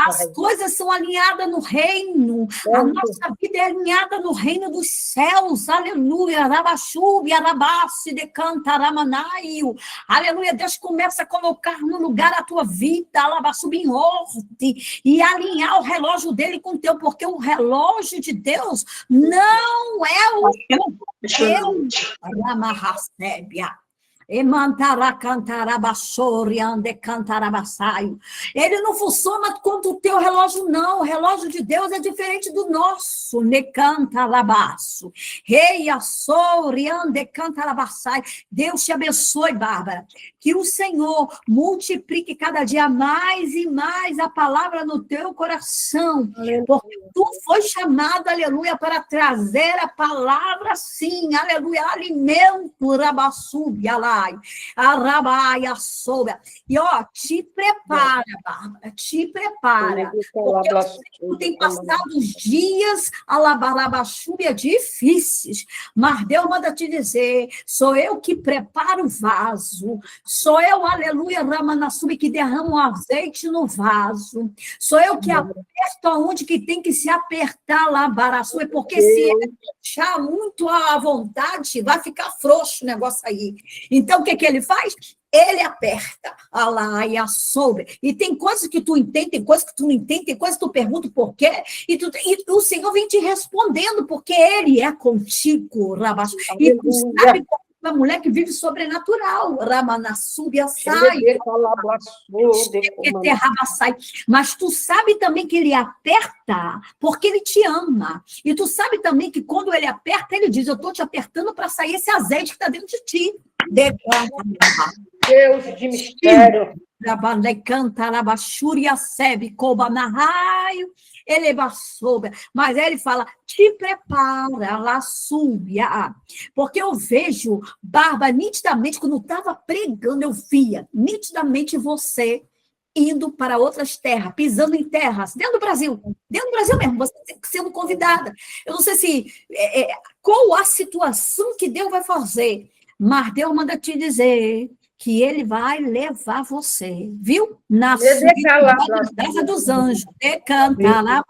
as coisas são alinhadas no reino, a nossa vida é alinhada no reino dos céus, aleluia, rabachubi, arabassi, decanta, ramanaio, aleluia, Deus começa a colocar no lugar a tua vida, alabassubi em ordem, e alinhar o relógio dele com o teu, porque o relógio de Deus não é o teu. Ele não funciona quanto o teu relógio, não. O relógio de Deus é diferente do nosso. Deus te abençoe, Bárbara. Que o Senhor multiplique cada dia mais e mais a palavra no teu coração. Porque tu foi chamado, aleluia, para trazer a palavra, sim, aleluia, alimento, rabassub, alai, arabaia, sobra. E, ó, te prepara, Bárbara, te prepara. Porque tu tem passado os dias, alabarabachúbia, difíceis, mas Deus manda te dizer, sou eu que preparo o vaso, sou eu, aleluia, Ramanassub, que derrama o azeite no vaso, sou eu que aperto aonde que tem que se apertar lá, Baraçu, porque se ele deixar muito à vontade, vai ficar frouxo o negócio aí. Então, o que ele faz? Ele aperta, e a sobre. E tem coisas que tu entende, tem coisas que tu não entende, tem coisas que tu pergunta por quê, e o Senhor vem te respondendo, porque Ele é contigo, Rabaxo. E tu sabe como uma mulher que vive sobrenatural, Ramanassúbia sai, mas tu sabe também que Ele aperta, porque Ele te ama. E tu sabe também que quando Ele aperta, Ele diz, eu estou te apertando para sair esse azeite que está dentro de ti. Deus de mistério. Mas ele fala, te prepara, lá súbia. Porque eu vejo, Bárbara, nitidamente, quando eu estava pregando, eu via nitidamente você indo para outras terras, pisando em terras, dentro do Brasil mesmo, você sendo convidada. Eu não sei se qual a situação que Deus vai fazer, mas Deus manda te dizer que Ele vai levar você, viu? Na terra dos anjos, decanta lá,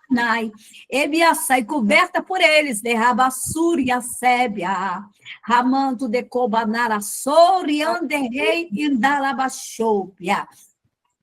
Ebiaçai, coberta por eles, derrabassuri a sébia, ramanto de cobanara, sori, anderrei, indalabachopia.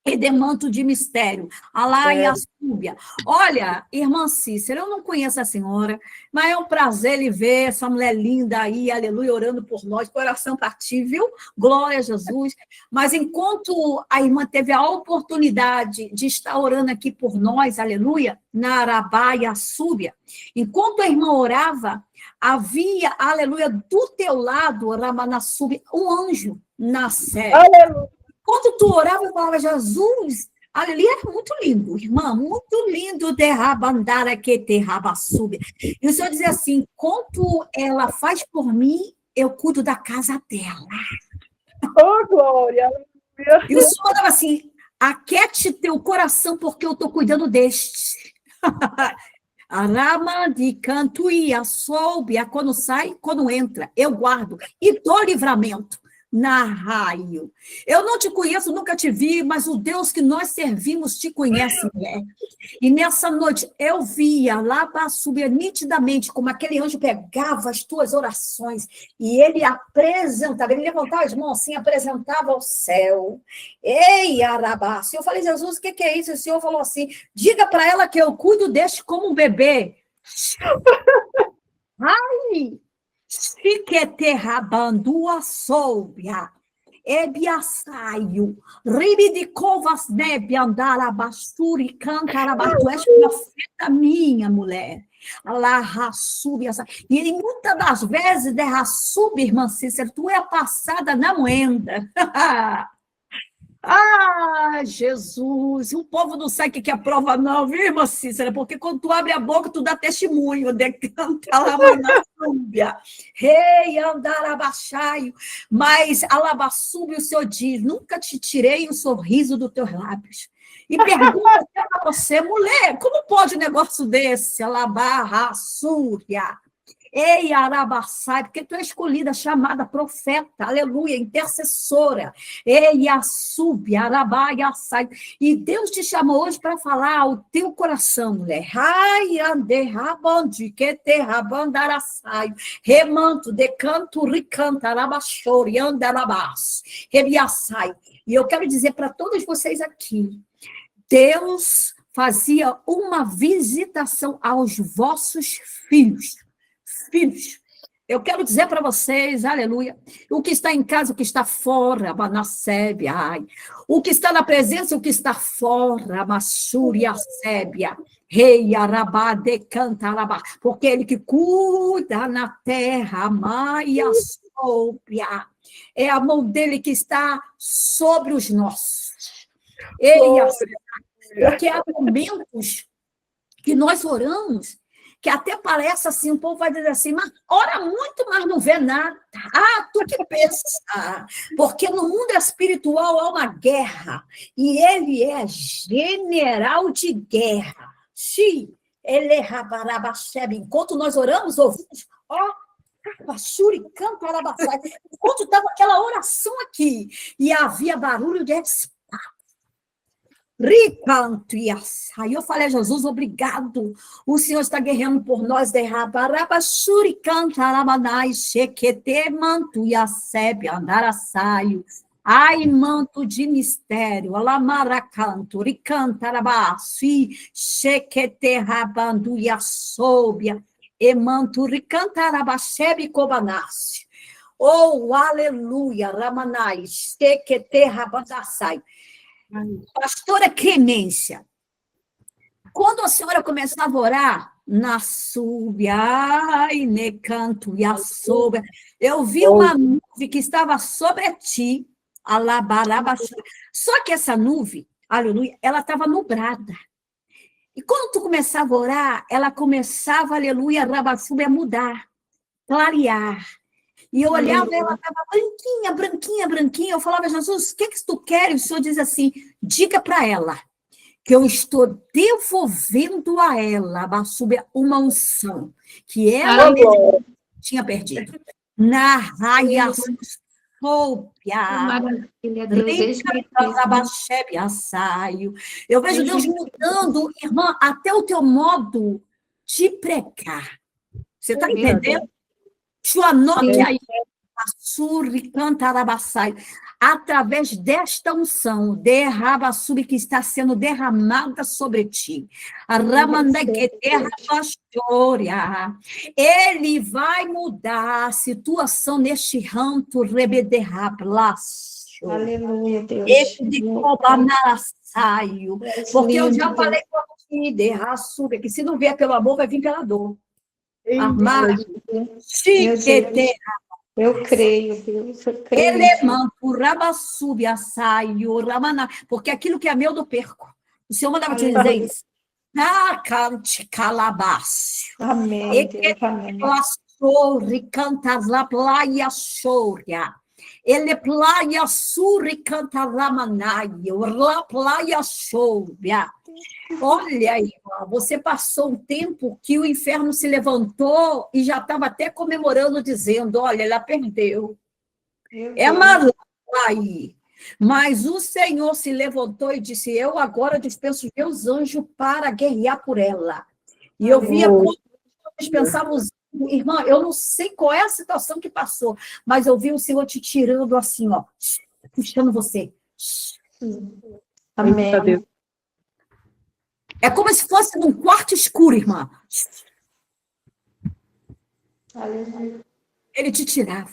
Edemanto de mistério, alá e assúbia. Olha, irmã Cícera, eu não conheço a senhora, mas é um prazer lhe ver essa mulher linda aí, aleluia, orando por nós, coração para ti, viu? Glória a Jesus. Mas enquanto a irmã teve a oportunidade de estar orando aqui por nós, aleluia, na Arabaia Súbia, enquanto a irmã orava, havia, aleluia, do teu lado, Ramanassúbia, um anjo na série. Aleluia. Quando tu orava, eu falava, Jesus, ali era muito lindo, irmã, muito lindo, derrabandara que derrabassube. E o Senhor dizia assim, quanto ela faz por mim, eu cuido da casa dela. Oh, glória! E o Senhor falava assim, aquete teu coração, porque eu estou cuidando deste. Arama de canto e a soube, quando sai, quando entra, eu guardo e dou livramento. na raio. Eu não te conheço, nunca te vi, mas o Deus que nós servimos te conhece, mulher. E nessa noite eu via lá para subir nitidamente como aquele anjo pegava as tuas orações e ele apresentava, ele levantava as mãos assim, apresentava ao céu. Ei, Arabás! Eu falei, Jesus, o que é isso? O Senhor falou assim, diga para ela que eu cuido deste como um bebê. Ai! Chiqueterrabandua soubia, ebiasaio, ribidicovas nebe andarabasturi cantarabatu, tu és profeta minha, mulher. Alahassubi, e muitas das vezes, derrassubi, irmã Cícera, tu é passada na moenda. Ah, Jesus, o povo não sabe o que é prova não, viu, irmã Cícera? Porque quando tu abre a boca, tu dá testemunho, decanta lá na súbia, rei, andarabaixaio, mas alabassúbia o Senhor diz, nunca te tirei o sorriso dos teus lábios. E pergunta para você, mulher, como pode um negócio desse? Alabarra, súria. Ei, Arabassai, porque tu é escolhida, chamada profeta, aleluia, intercessora. Ei, Assub, Arabai, Assai. E Deus te chamou hoje para falar ao teu coração, mulher. Ai, ande, rabandi, que te rabandarassai. Remanto, decanto, ricanta, arabachori, andarabás. Rebiassai. E eu quero dizer para todos vocês aqui, Deus fazia uma visitação aos vossos filhos. Filhos, eu quero dizer para vocês, aleluia, o que está em casa, o que está fora, Manassébia, ai, o que está na presença, o que está fora, Massúria, Sébia, Rei, Arabá, decanta, Arabá, porque ele que cuida na terra, Maia, Sóbria, é a mão dele que está sobre os nossos. Porque há momentos que nós oramos, que até parece assim, o povo vai dizer assim, mas ora muito, mas não vê nada. Ah, tu que pensa, porque no mundo espiritual há uma guerra, e ele é general de guerra. Sim, ele é rabarabachebe. Enquanto nós oramos, ouvimos, ó, canta, enquanto estava aquela oração aqui, e havia barulho de espada. Ricanto e açaí. Eu falei, Jesus, obrigado. O Senhor está guerreando por nós. Derrabarabachuri canta arabanai, chequete manto e acebe andar açaio. Ai, manto de mistério. Alamaracanto, ricanta arabaçi, chequete rabando e assobia. E manto ricanta arabachebe cobanassi. Oh, aleluia, ramanai, chequete rabandassai. Pastora Clemência, quando a senhora começava a orar, na súbia, ai, ne canto e a sombra, eu vi uma nuvem que estava sobre ti, só que essa nuvem, aleluia, ela estava nublada. E quando tu começava a orar, ela começava, aleluia, a mudar, clarear. E eu olhava e ela estava branquinha, branquinha, branquinha. Eu falava, Jesus, o que tu quer? E o Senhor diz assim, diga para ela que eu estou devolvendo a ela uma unção que ela mesma tinha perdido. Na raia Maravilha, Deus. Eu vejo Deus mudando, irmã, até o teu modo de pregar. Você está entendendo? Sua anote aí, através desta unção, derrabassuri que está sendo derramada sobre ti. Ele vai mudar a situação neste ranto rebederrablas. Aleluia, Deus. Porque eu já falei com você, derraçuri, que se não vier pelo amor, vai vir pela dor. Eu creio, Deus, eu creio. Elemanto, rabassube, açaio, ramana, porque aquilo que é meu, eu perco. O Senhor mandava te dizer isso. Cante calabácio. Amém, Deus, amém. Cantas la playa choria. Ele playa suri canta ramanaio, la playa choria. Olha aí, você passou um tempo que o inferno se levantou e já estava até comemorando, dizendo, olha, ela perdeu. É Malai. Mas o Senhor se levantou e disse, eu agora dispenso os meus anjos para guerrear por ela. E eu via como dispensavam os anjos. Irmã, eu não sei qual é a situação que passou, mas eu vi o Senhor te tirando assim, ó, puxando você. Amém. Deus. É como se fosse num quarto escuro, irmã. Ele te tirava.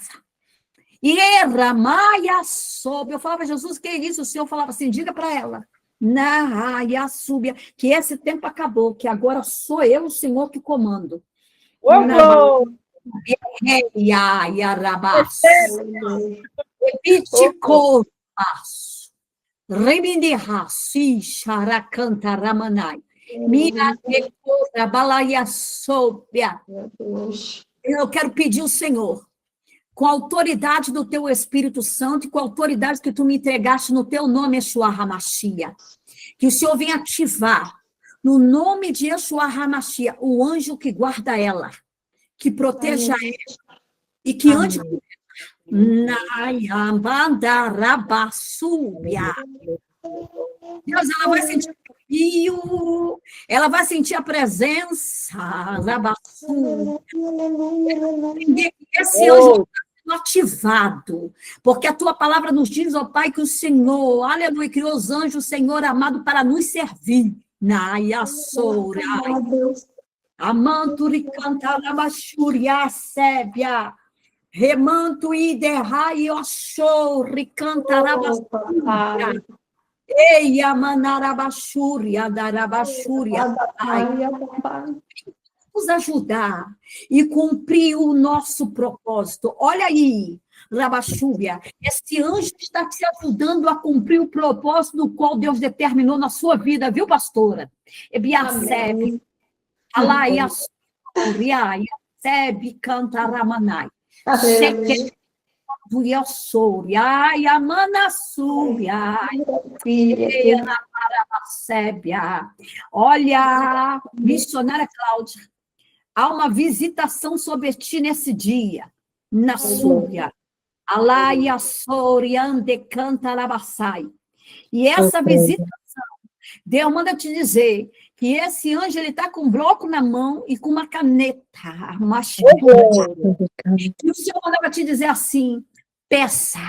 E era Maia soube. Eu falava, Jesus, que é isso? O Senhor falava assim, diga para ela. Na raia súbia, que esse tempo acabou, que agora sou eu, o Senhor, que comando. Repite corpas. Reminderraci, xaracanta ramanai. Minha decora, balaia sóbia. Eu quero pedir ao Senhor, com a autoridade do teu Espírito Santo e com a autoridade que tu me entregaste no teu nome, Yeshua HaMashiach, que o Senhor venha ativar, no nome de Yeshua HaMashiach, o anjo que guarda ela, que proteja ela, e que ande com Deus, ela vai sentir frio, ela vai sentir a presença, esse anjo ativado, porque a tua palavra nos diz, ó Pai, que o Senhor, aleluia, criou os anjos, Senhor amado, para nos servir. Naia soura, amanturi cantara bachuria sébia, remanto e derrai oxô, ricantara bachuria, eia manarabachuria, darabachuria, nos ajudar e cumprir o nosso propósito. Olha aí, Rabachúria, esse anjo está te ajudando a cumprir o propósito do qual Deus determinou na sua vida, viu, pastora? Ebiasebe, Alaia, Soria, Sebe, canta Ramanai. Seque, Duia, Soria, Yamana, Súbia, Sébia. Olha, missionária Cláudia, há uma visitação sobre ti nesse dia, na Súbia. Alaia, Soriande, canta Rabassai. E essa visitação, Deus manda te dizer que esse anjo ele está com um bloco na mão e com uma caneta, uma E o Senhor mandava te dizer assim, peça,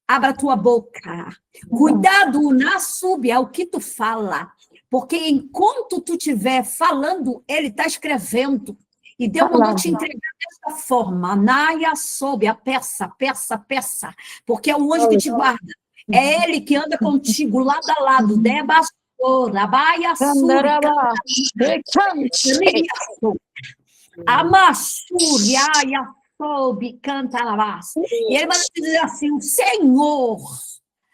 abra tua boca, cuidado na súbia, o que tu fala, porque enquanto tu estiver falando, ele está escrevendo. E Deus mandou te entregar dessa forma, naia súbia, peça, peça, peça, porque é o anjo que te guarda. É ele que anda contigo, lado a lado, debaixora, baia, súria, amassúria, soube, canta alabás. E ele manda te dizer assim, o Senhor,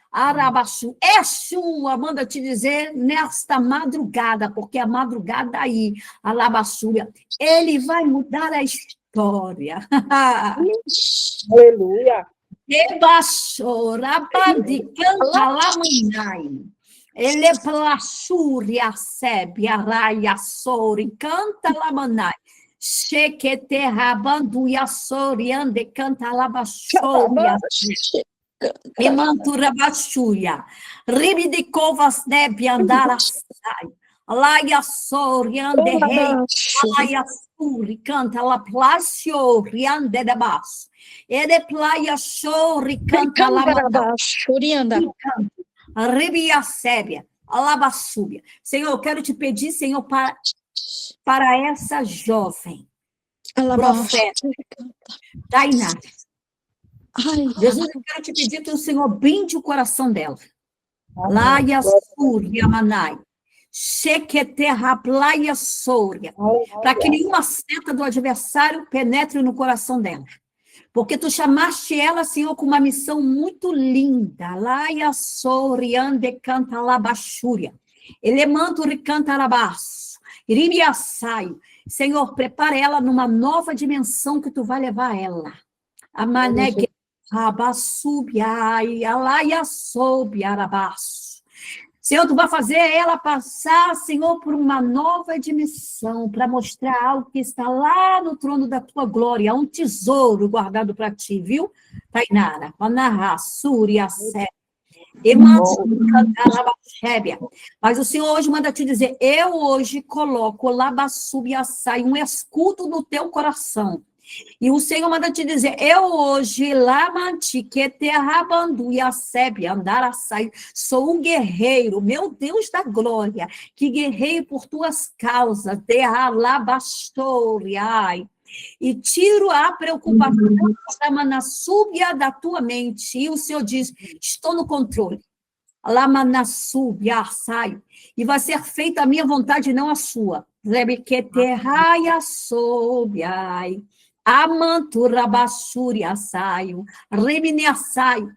Arabaçu, é sua, manda te dizer nesta madrugada, porque a madrugada aí, Alabaçúria, ele vai mudar a história. Aleluia. Ebaixora, badi, canta lamanai. Ele plaxúria, sebe, araia, sori, canta lamanai. Chequete rabando e assoriande canta labaxoria. Emantura baixuia. Ribi de covas nebe andar assai. Laia soriande rei. Laia suri canta la placio riande de baixo. Ele plaia chori canta labaxurianda. Ribi a sébia. Alabaçúria. Senhor, eu quero te pedir, Senhor, para essa jovem profeta, Tainá. Jesus, eu quero te pedir que o Senhor brinde o coração dela. Laia Súria Manai. Chequeterra Plaia Súria. Para que nenhuma seta do adversário penetre no coração dela. Porque tu chamaste ela, Senhor, com uma missão muito linda. Laia Súria ande canta labaxúria. Elemanto ricanta labaço. Iribiaçaio. Senhor, prepara ela numa nova dimensão que tu vai levar ela. Amanegue, rabassubia, alaia, soube, arabaço. Senhor, tu vai fazer ela passar, Senhor, por uma nova dimensão, para mostrar algo que está lá no trono da tua glória, um tesouro guardado para ti, viu? Tainara, Manarra, Súria, Sé, mas o Senhor hoje manda te dizer, eu hoje coloco Labassub e Açaí, um escudo no teu coração. E o Senhor manda te dizer, eu hoje, Lamanti, que terrabandu e a sebe, andar a sair, sou um guerreiro, meu Deus da glória, que guerreio por tuas causas, ai, e tiro a preocupação da manassúbia da tua mente. E o Senhor diz, estou no controle. Lamanassúbia, sai. E vai ser feita a minha vontade, não a sua. Rebequeterraia sobiai. Amanturabassuria saio, remine saio.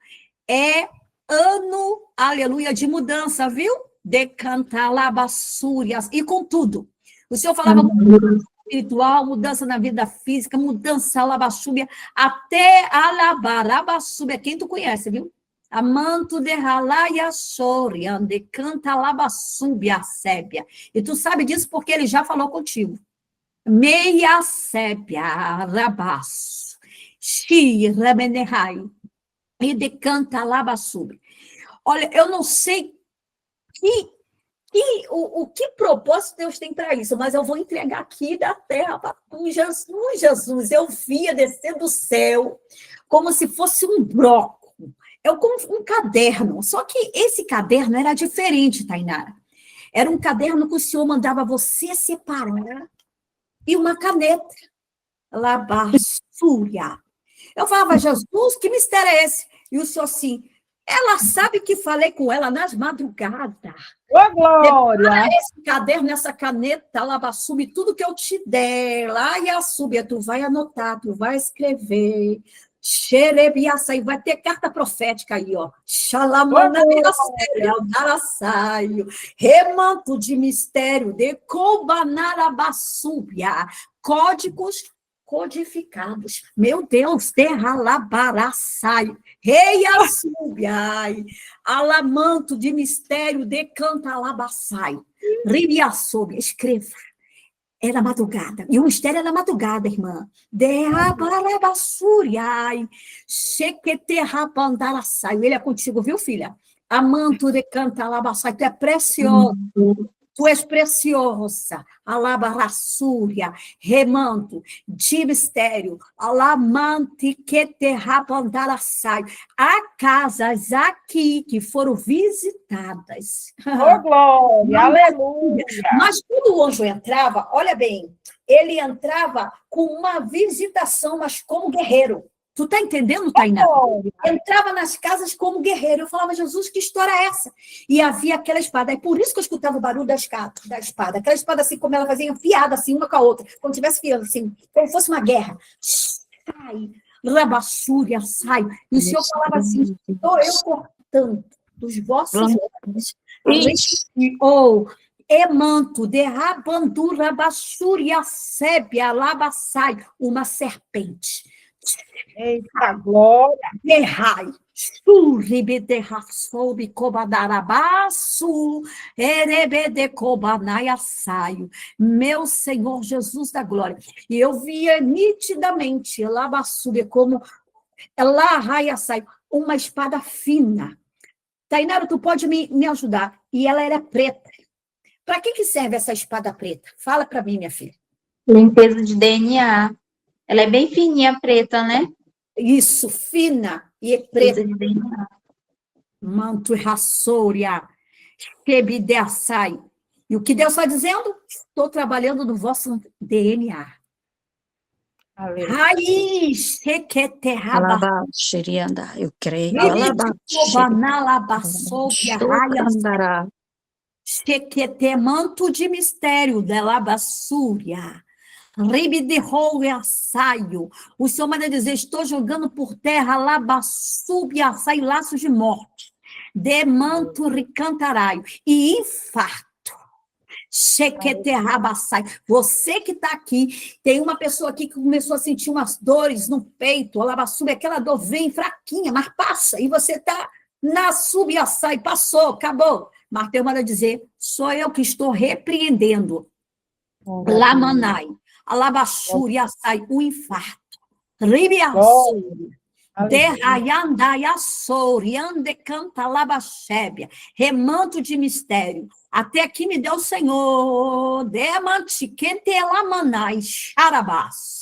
É ano, aleluia, de mudança, viu? Decantar labassúrias, e com tudo. O Senhor falava mudança espiritual, mudança na vida física, mudança labassúbia, até alabarabasúbia, quem tu conhece, viu? Amanto de ralaia sorian, decanta labassúbia sébia. E tu sabe disso porque ele já falou contigo. Meia sépia, rabaço, xi, remenehai, e decanta labassub. Olha, eu não sei o que propósito Deus tem para isso, mas eu vou entregar aqui da terra para Jesus. Eu via descer do céu como se fosse um bloco, como um caderno, só que esse caderno era diferente, Tainara. Era um caderno que o Senhor mandava você separar e uma caneta, labassúria. Eu falava, Jesus, que mistério é esse? E o Senhor assim, ela sabe que falei com ela nas madrugadas. Ô, glória! Esse caderno, essa caneta, labassúbia, tudo que eu te der, lá e a súbia, tu vai anotar, tu vai escrever. Xerebiaçaí, vai ter carta profética aí, ó. Xalamanaraçaio, remanto de mistério, de Kobanarabassúbia, códigos codificados. Meu Deus, derralabaraçaio, reiaçúbia, alamanto de mistério, de cantalabaçaio, ribiaçúbia, escreva. Era madrugada. E o mistério era madrugada, irmã. Derrabarabassuriai. Chequeterrabandaraçai. Ele é contigo, viu, filha? Amanto de cantalabaçai. Tu é preciosa. Tu és preciosa. Alabarassúria. Remanto. De mistério. Alamante que terrabandaraçai. Há casas aqui que foram visitadas. Ô, glória! Aleluia! Mas quando o anjo entrava, olha bem, ele entrava com uma visitação, mas como guerreiro. Tu tá entendendo, Tainá? Entrava nas casas como guerreiro. Eu falava, Jesus, que história é essa? E havia aquela espada. É por isso que eu escutava o barulho da espada. Aquela espada, assim, como ela fazia enfiada, assim, uma com a outra. Como estivesse fiando, assim, como se fosse uma guerra. Sai, rabassúria, sai. E o Senhor falava assim, estou eu cortando dos vossos olhos. Ou emanto de rabandura bassúria sébia labassai, uma serpente. Eita, glória! Derrai, suribederraçoube cobadarabaçu, erebede cobanaia saio. Meu Senhor Jesus da glória. E eu via nitidamente labassúbia como lá raia saio, uma espada fina. Tainara, tu pode me ajudar? E ela era preta. Para que serve essa espada preta? Fala para mim, minha filha. Limpeza de DNA. Ela é bem fininha, preta, né? Isso, fina e preta. Limpeza de DNA. Manto rassouria, quebideaçai. E o que Deus está dizendo? Estou trabalhando no vosso DNA. Aleluia. Raiz, requeterraba. Alabaxerianda, eu creio. Alabaxerianda. Chequete, manto de mistério da labassúria. Ribe de saio. O Senhor manda dizer, estou jogando por terra labassúbia, sai laços de morte. De manto ricantaraio. E infarto. Chequete rabassai. Você que está aqui, tem uma pessoa aqui que começou a sentir umas dores no peito, a labassúbia, aquela dor vem fraquinha, mas passa. E você está na subiaçai, passou, acabou. Mateus manda dizer, sou eu que estou repreendendo. Lamanai, Alabaxuri, Assai, o infarto. Ribias, Derraiandai, Assori, Andecanta, Labachébia, remanto de mistério. Até aqui me deu o Senhor. Demanti, Quente, Lamanai, Charabás.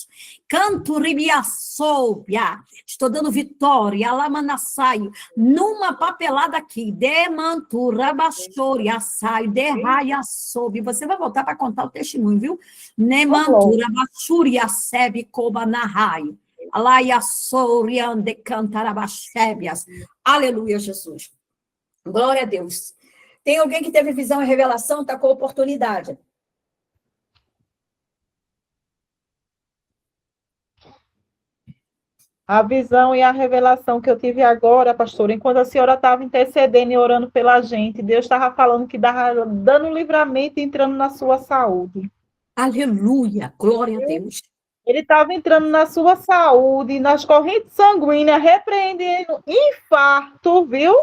Canto ribiaçoubia, estou dando vitória, alamanassaio, numa papelada aqui, demantura, baixori, assaio, derraia, soube. Você vai voltar para contar o testemunho, viu? Nemantura, baixuri, assebe, coba, narraio, alaia, souri, ande, cantarabaxébias. Aleluia, Jesus. Glória a Deus. Tem alguém que teve visão e revelação? Está com oportunidade. A visão e a revelação que eu tive agora, pastor, enquanto a senhora estava intercedendo e orando pela gente, Deus estava falando que estava dando livramento e entrando na sua saúde. Aleluia, glória a Deus. Ele estava entrando na sua saúde, nas correntes sanguíneas, repreendendo infarto, viu?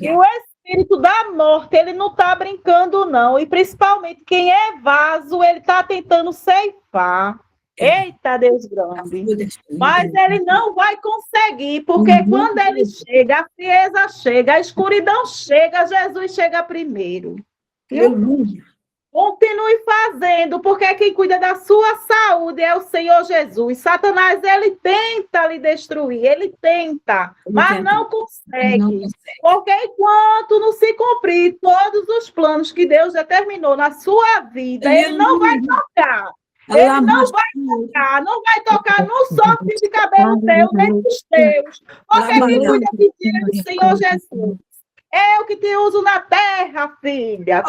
E o espírito da morte, ele não está brincando, não. E principalmente quem é vaso, ele está tentando ceifar. Eita, Deus grande. Mas ele não vai conseguir, porque quando ele chega, a frieza chega, a escuridão chega, Jesus chega primeiro. Viu? Continue fazendo, porque quem cuida da sua saúde é o Senhor Jesus. Satanás, ele tenta lhe destruir, ele tenta, mas não consegue. Porque enquanto não se cumprir todos os planos que Deus determinou na sua vida, ele não vai tocar. Ele não vai tocar no só de cabelo teu, nem dos teus. Porque quem cuida de ti é o Senhor Jesus. Eu que te uso na terra, filha.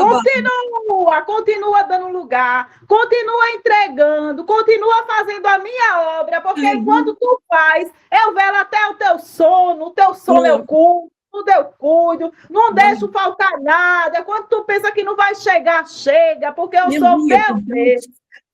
Continua dando lugar, continua entregando, continua fazendo a minha obra, porque enquanto tu faz, eu velo até o teu sono eu cuido. Tudo eu cuido, não deixo faltar nada. Quando tu pensa que não vai chegar, chega, porque eu sou fiel Deus.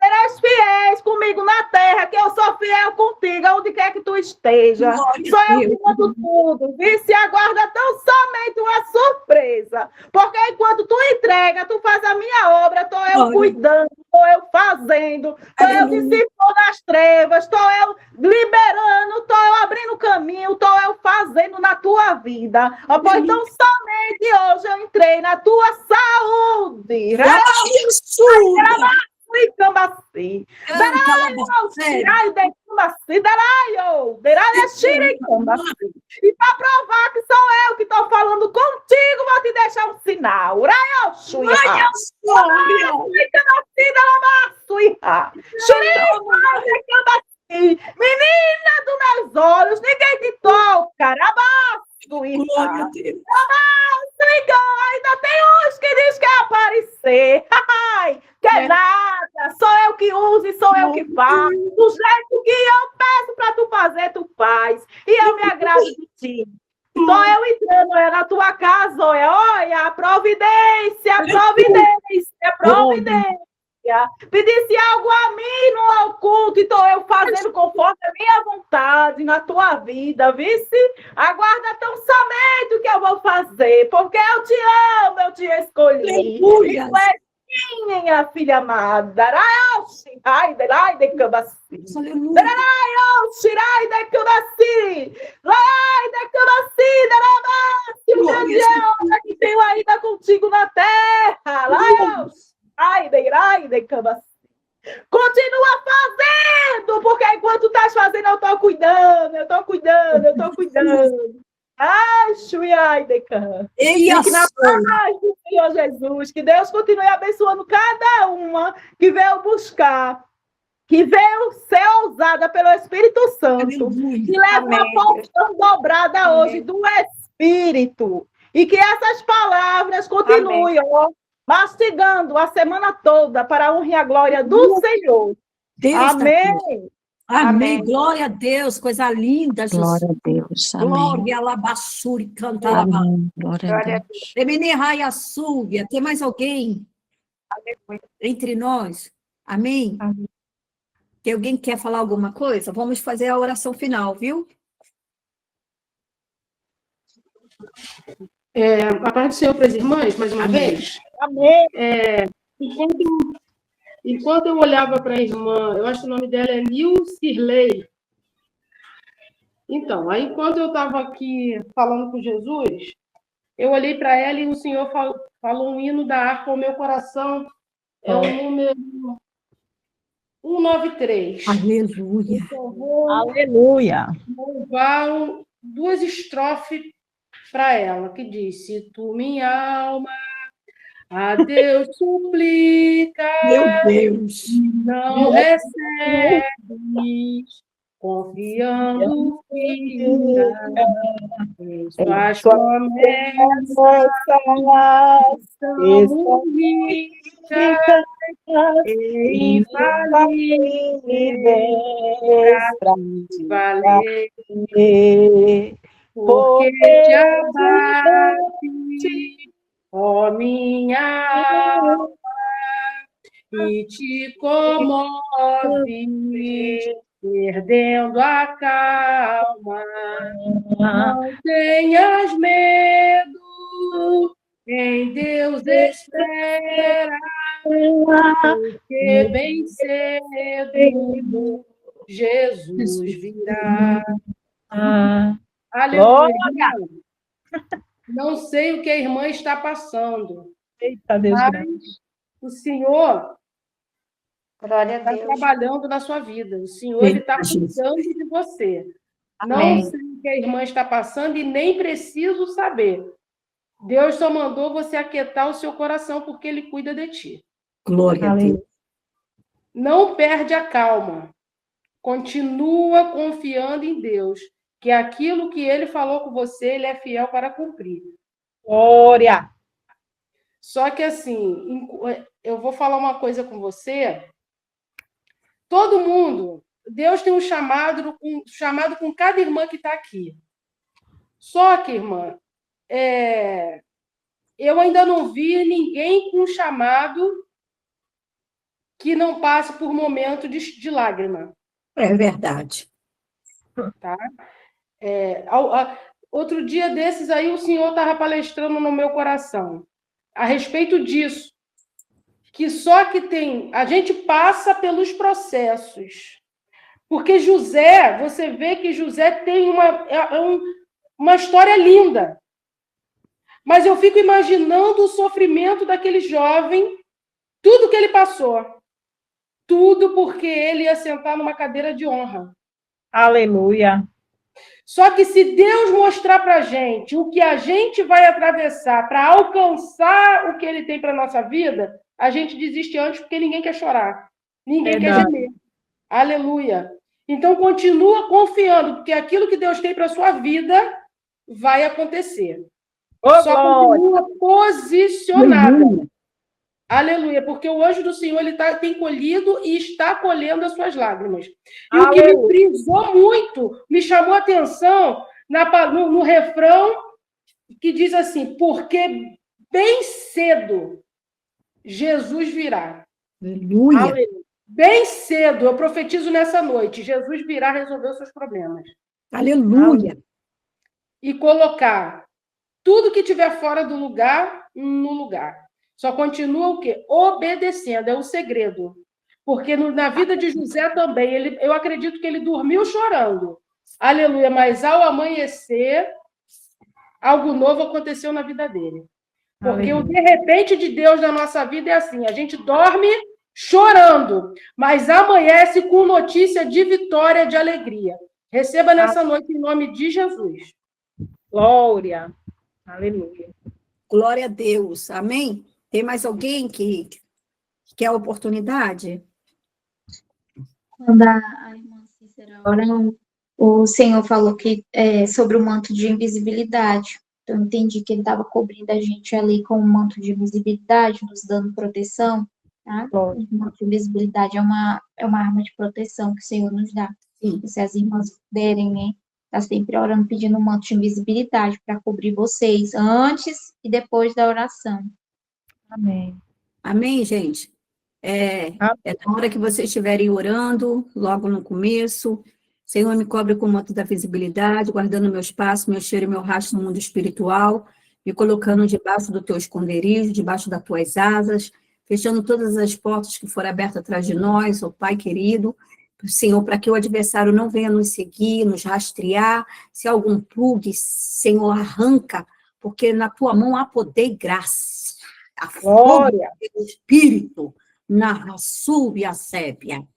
Serás fiéis comigo na terra, que eu sou fiel contigo, onde quer que tu esteja. Sou eu que mando tudo. Se aguarda tão somente uma surpresa. Porque enquanto tu entrega, tu faz a minha obra, estou eu cuidando, estou eu fazendo, estou eu dissipando nas trevas, estou eu liberando, estou eu abrindo caminho, estou eu fazendo na tua vida. Pois então somente hoje eu entrei na tua saúde. E para provar que sou eu que estou falando contigo, vou te deixar um sinal. Menina dos meus olhos, ninguém te toca. Glória a Deus. Ainda tem uns que diz que é aparecer. Quer nada. Sou eu que uso e sou eu que faço. Do jeito que eu peço para tu fazer, tu faz. E eu me agrado de ti. Sou eu entrando na tua casa, olha, providência. Pedisse algo a mim no oculto, estou eu fazendo conforme a minha vontade na tua vida, vice? Aguarda tão somente o que eu vou fazer, porque eu te amo, eu te escolhi. E tu és minha filha amada. Que tenho ainda contigo na terra. Continua fazendo, porque enquanto estás fazendo, eu estou cuidando. Fique na paz do Senhor Jesus, que Deus continue abençoando cada uma que veio buscar, que veio ser ousada pelo Espírito Santo, que leva uma porção dobrada hoje do Espírito, e que essas palavras continuem, mastigando a semana toda para a honra e a glória do Senhor. Deus amém. Amém. Glória a Deus, coisa linda, Jesus. Glória a Deus. Amém. Glória a Labassuri, canta Amém. Glória a Deus. Remene Raia Súbia. Tem mais alguém entre nós? Amém? Amém. Tem alguém que quer falar alguma coisa? Vamos fazer a oração final, viu? A paz do Senhor para as irmãs, mais uma vez. Amém. Enquanto eu olhava para a irmã, eu acho que o nome dela é Nilcirley. Então, aí enquanto eu estava aqui falando com Jesus, eu olhei para ela e o Senhor falou um hino da harpa ao meu coração. É o número 193. Aleluia. Eu vou Aleluia. louvar duas estrofes para ela, que diz: se tu, minha alma, a Deus suplica, Meu Deus. não recebes, confiando firma em suas promessas, são ricas e infalíveis para te valer, porque te abate, ó minha alma, e te comove, perdendo a calma. Não tenhas medo, em Deus espera, porque bem cedo Jesus virá. Aleluia. Não sei o que a irmã está passando, Eita, Deus mas grande. o Senhor Glória a está Deus. trabalhando na sua vida. O Senhor está cuidando de você. Amém. Não sei o que a irmã está passando e nem preciso saber. Deus só mandou você aquietar o seu coração porque Ele cuida de ti. Glória a Deus. Não perde a calma. Continua confiando em Deus, que aquilo que Ele falou com você, Ele é fiel para cumprir. Glória. Só que assim, eu vou falar uma coisa com você. Todo mundo, Deus tem um chamado com cada irmã que está aqui. Só que, irmã, eu ainda não vi ninguém com um chamado que não passe por momento de lágrima. É verdade. Tá? Outro dia desses aí, o Senhor estava palestrando no meu coração a respeito disso. Que só que a gente passa pelos processos. Porque José, você vê que José tem uma história linda. Mas eu fico imaginando o sofrimento daquele jovem, tudo que ele passou. Tudo porque ele ia sentar numa cadeira de honra. Aleluia. Só que se Deus mostrar para a gente o que a gente vai atravessar para alcançar o que Ele tem para a nossa vida, a gente desiste antes porque ninguém quer chorar. Ninguém quer gemer. Aleluia. Então, continua confiando, porque aquilo que Deus tem para a sua vida vai acontecer. Só continua posicionada. Aleluia, porque o anjo do Senhor tem colhido e está colhendo as suas lágrimas. E o que me brisou muito, me chamou a atenção no refrão que diz assim: porque bem cedo Jesus virá. Aleluia. Aleluia. Bem cedo, eu profetizo nessa noite, Jesus virá resolver os seus problemas. Aleluia. E colocar tudo que tiver fora do lugar, no lugar. Só continua o quê? Obedecendo, é o segredo. Porque na vida de José também, eu acredito que ele dormiu chorando. Aleluia, mas ao amanhecer, algo novo aconteceu na vida dele. Porque o de repente de Deus na nossa vida é assim, a gente dorme chorando, mas amanhece com notícia de vitória, de alegria. Receba nessa noite em nome de Jesus. Glória. Aleluia. Glória a Deus. Amém? Tem mais alguém que quer a oportunidade? Quando a irmã Cícera orando, o Senhor falou que sobre o manto de invisibilidade. Então, eu entendi que ele estava cobrindo a gente ali com um manto de invisibilidade, nos dando proteção. Tá? O manto de invisibilidade é uma arma de proteção que o Senhor nos dá. Sim. Se as irmãs puderem, né? Está sempre orando, pedindo um manto de invisibilidade para cobrir vocês antes e depois da oração. Amém. Amém, gente? Na hora que vocês estiverem orando, logo no começo, Senhor, me cobre com o manto da visibilidade, guardando meus passos, meu cheiro e meu rastro no mundo espiritual. me colocando debaixo do teu esconderijo, debaixo das tuas asas, fechando todas as portas que foram abertas atrás de nós, ó Pai querido, Senhor, para que o adversário não venha nos seguir, nos rastrear, se algum plugue, Senhor, arranca, porque na tua mão há poder e graça, a Glória. do Espírito, na raçúbia e a sépia.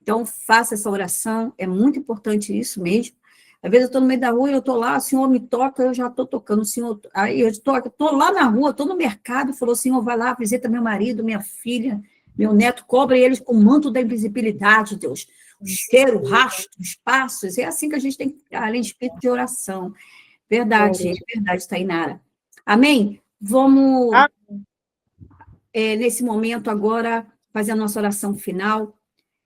Então, faça essa oração, é muito importante isso mesmo. Às vezes eu estou no meio da rua, eu estou lá, o Senhor me toca, eu já estou tocando, o Senhor, aí eu estou lá na rua, estou no mercado, falou, Senhor, vai lá, visita meu marido, minha filha, meu neto, cobre eles com o manto da invisibilidade, Deus. O cheiro, o rastro, os passos, é assim que a gente tem que ficar, além de espírito de oração. Verdade, Tainara. Amém? Vamos, nesse momento agora, fazer a nossa oração final,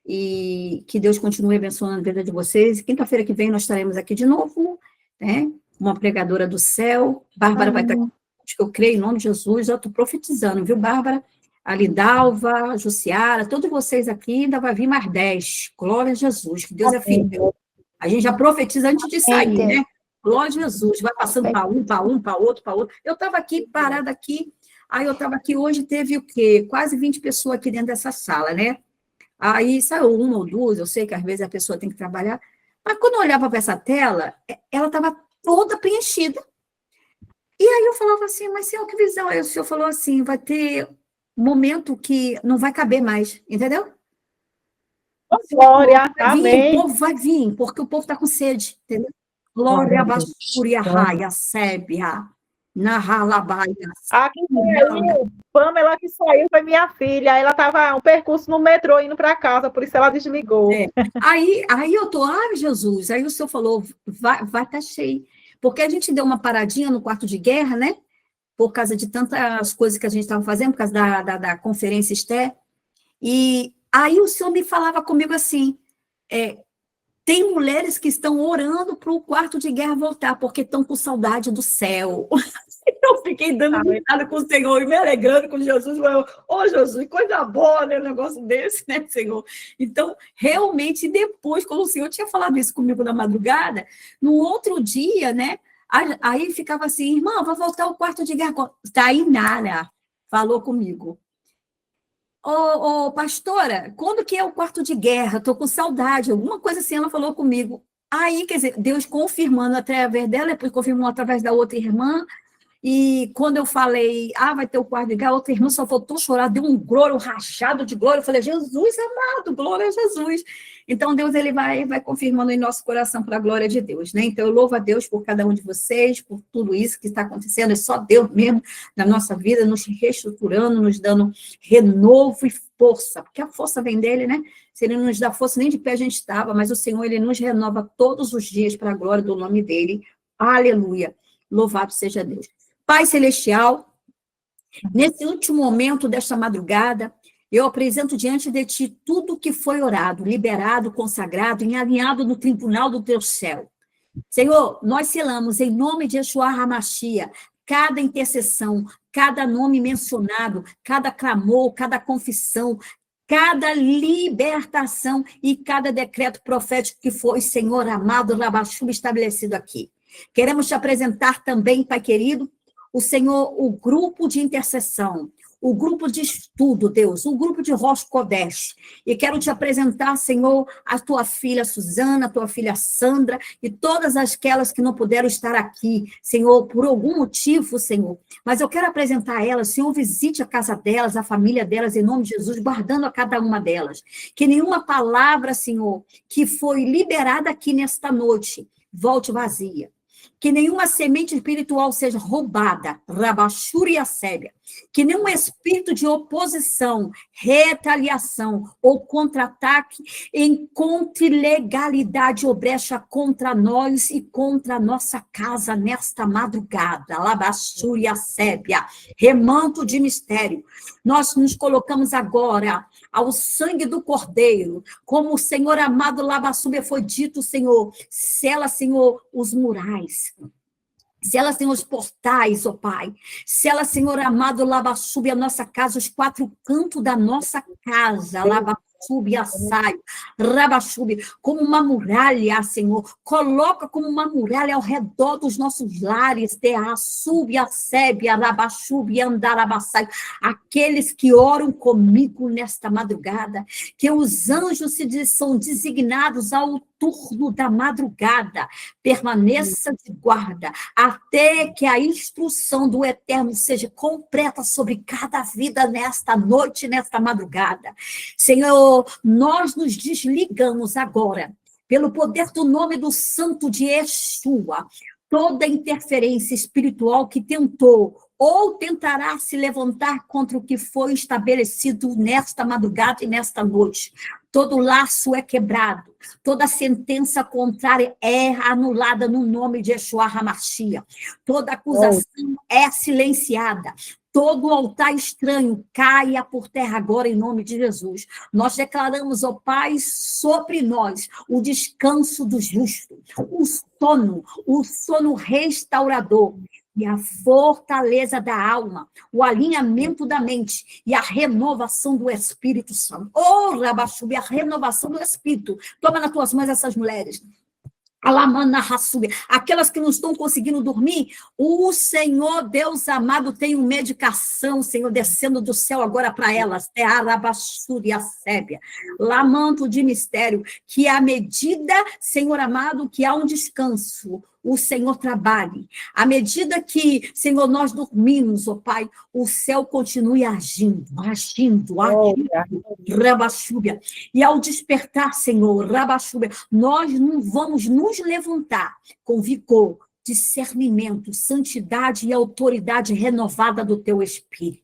e que Deus continue abençoando a vida de vocês. Quinta-feira que vem nós estaremos aqui de novo, né? Uma pregadora do céu. Bárbara vai estar aqui, que eu creio, em nome de Jesus. Eu estou profetizando, viu, Bárbara? A Lidalva, a Jussiara, todos vocês aqui, ainda vai vir mais 10. Glória a Jesus, que Deus é fiel. A gente já profetiza antes de sair, né? Glória a Jesus, vai passando para um, para outro, para outro. Eu estava aqui, parada aqui, aí eu estava aqui hoje, teve o quê? Quase 20 pessoas aqui dentro dessa sala, né? Aí saiu uma ou duas, eu sei que às vezes a pessoa tem que trabalhar, mas quando eu olhava para essa tela, ela estava toda preenchida. E aí eu falava assim, mas Senhor, que visão? Aí o Senhor falou assim, vai ter um momento que não vai caber mais, entendeu? Glória, amém. O povo vai vir, porque o povo está com sede, entendeu? Glória a Basúria, Raia, Sébia, Nahalabaia. Aqui saiu, Pamela que saiu foi minha filha, ela estava um percurso no metrô indo para casa, por isso ela desligou. Aí eu tô, ai Jesus, aí o senhor falou, vai tá cheio, porque a gente deu uma paradinha no quarto de guerra, né, por causa de tantas coisas que a gente estava fazendo, por causa da conferência Esté, e aí o senhor me falava comigo assim, tem mulheres que estão orando para o quarto de guerra voltar, porque estão com saudade do céu. Eu fiquei dando risada com o Senhor e me alegrando com Jesus. Ô, Jesus, coisa boa, né? Um negócio desse, né, Senhor? Então, realmente, depois, quando o Senhor tinha falado isso comigo na madrugada, no outro dia, né? Aí ficava assim, irmã, vai voltar ao quarto de guerra. Tainara falou comigo. Ô, pastora, quando que é o quarto de guerra? Estou com saudade, alguma coisa assim, ela falou comigo. Aí, quer dizer, Deus confirmando através dela, depois confirmou através da outra irmã, e quando eu falei, vai ter o quarto de guerra, a outra irmã só faltou chorar, deu um glória, um rachado de glória, eu falei, Jesus amado, glória a Jesus. Então, Deus, ele vai confirmando em nosso coração para a glória de Deus, né? Então, eu louvo a Deus por cada um de vocês, por tudo isso que está acontecendo, é só Deus mesmo na nossa vida, nos reestruturando, nos dando renovo e força, porque a força vem dele, né? Se ele não nos dá força, nem de pé a gente estava, mas o Senhor, ele nos renova todos os dias para a glória do nome dele. Aleluia. Louvado seja Deus. Pai Celestial, nesse último momento desta madrugada, eu apresento diante de ti tudo que foi orado, liberado, consagrado e alinhado no tribunal do teu céu. Senhor, nós selamos em nome de Yeshua HaMashiach cada intercessão, cada nome mencionado, cada clamor, cada confissão, cada libertação e cada decreto profético que foi, Senhor amado, Rabachub, estabelecido aqui. Queremos te apresentar também, Pai querido, o Senhor, o grupo de intercessão, o grupo de estudo, Deus, o grupo de Rosh Kodesh. E quero te apresentar, Senhor, a tua filha Suzana, a tua filha Sandra, e todas aquelas que não puderam estar aqui, Senhor, por algum motivo, Senhor. Mas eu quero apresentar elas, Senhor, visite a casa delas, a família delas, em nome de Jesus, guardando a cada uma delas. Que nenhuma palavra, Senhor, que foi liberada aqui nesta noite, volte vazia. Que nenhuma semente espiritual seja roubada, Rabachuri a Sébia. Que nenhum espírito de oposição, retaliação ou contra-ataque encontre legalidade ou brecha contra nós e contra a nossa casa nesta madrugada. Rabachuri a Sébia, remanto de mistério. Nós nos colocamos agora ao sangue do Cordeiro, como o Senhor amado Labassúbia foi dito, Senhor, sela, Senhor, os murais, sela, Senhor, os portais, ó Pai, sela, Senhor amado Labassúbia, a nossa casa, os quatro cantos da nossa casa, Labassúbia, Rabaxube, como uma muralha, Senhor, coloca como uma muralha ao redor dos nossos lares, Rabaxube, Andarabaçai, aqueles que oram comigo nesta madrugada, que os anjos são designados ao turno da madrugada, permaneça de guarda, até que a instrução do Eterno seja completa sobre cada vida nesta noite, nesta madrugada. Senhor, nós nos desligamos agora, pelo poder do nome do Santo de Yeshua, toda interferência espiritual que tentou ou tentará se levantar contra o que foi estabelecido nesta madrugada e nesta noite. Todo laço é quebrado, toda sentença contrária é anulada no nome de Yeshua HaMashiach. Toda acusação é silenciada. Todo altar estranho caia por terra agora em nome de Jesus. Nós declaramos, ó Pai, sobre nós o descanso do justo, o sono restaurador, e a fortaleza da alma, o alinhamento da mente e a renovação do Espírito Santo. Rabaxube, a renovação do Espírito. Toma nas tuas mãos essas mulheres. Alamana Hassube, aquelas que não estão conseguindo dormir, o Senhor, Deus amado, tem uma medicação, Senhor, descendo do céu agora para elas. É Arabaxúria Sébia. Lamanto de mistério, que à medida, Senhor amado, que há um descanso, o Senhor trabalhe. À medida que, Senhor, nós dormimos, ó Pai, o céu continue agindo. Rabaxúbia. E ao despertar, Senhor, Rabaxúbia, nós não vamos nos levantar com vigor, discernimento, santidade e autoridade renovada do teu Espírito.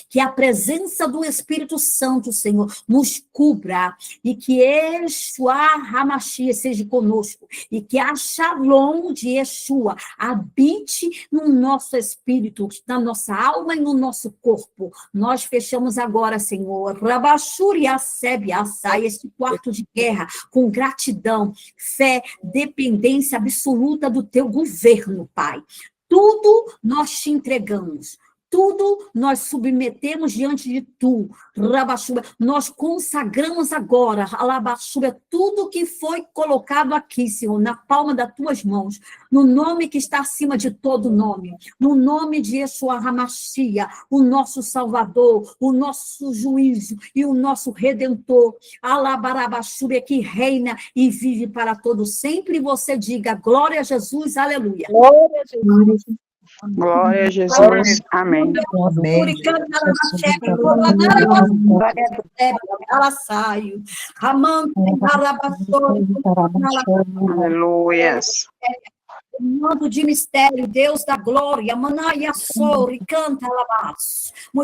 Que a presença do Espírito Santo, Senhor, nos cubra e que Yeshua HaMashiach seja conosco e que a Shalom de Yeshua habite no nosso espírito, na nossa alma e no nosso corpo. Nós fechamos agora, Senhor, Rabashuri Aseb Assai, esse quarto de guerra, com gratidão, fé, dependência absoluta do teu governo, Pai. Tudo nós te entregamos. Tudo nós submetemos diante de tu, Rabaxuba. Nós consagramos agora, Alabaxuba, tudo que foi colocado aqui, Senhor, na palma das tuas mãos, no nome que está acima de todo nome, no nome de Yeshua HaMashiach, o nosso Salvador, o nosso juízo e o nosso Redentor, Alabarabaxuba, que reina e vive para todos sempre. E você diga, glória a Jesus, aleluia. Glória a Jesus. Glória a Jesus. Amém. Aleluias. Mando de mistério, Deus da glória, Manaia Sori, canta alabaço.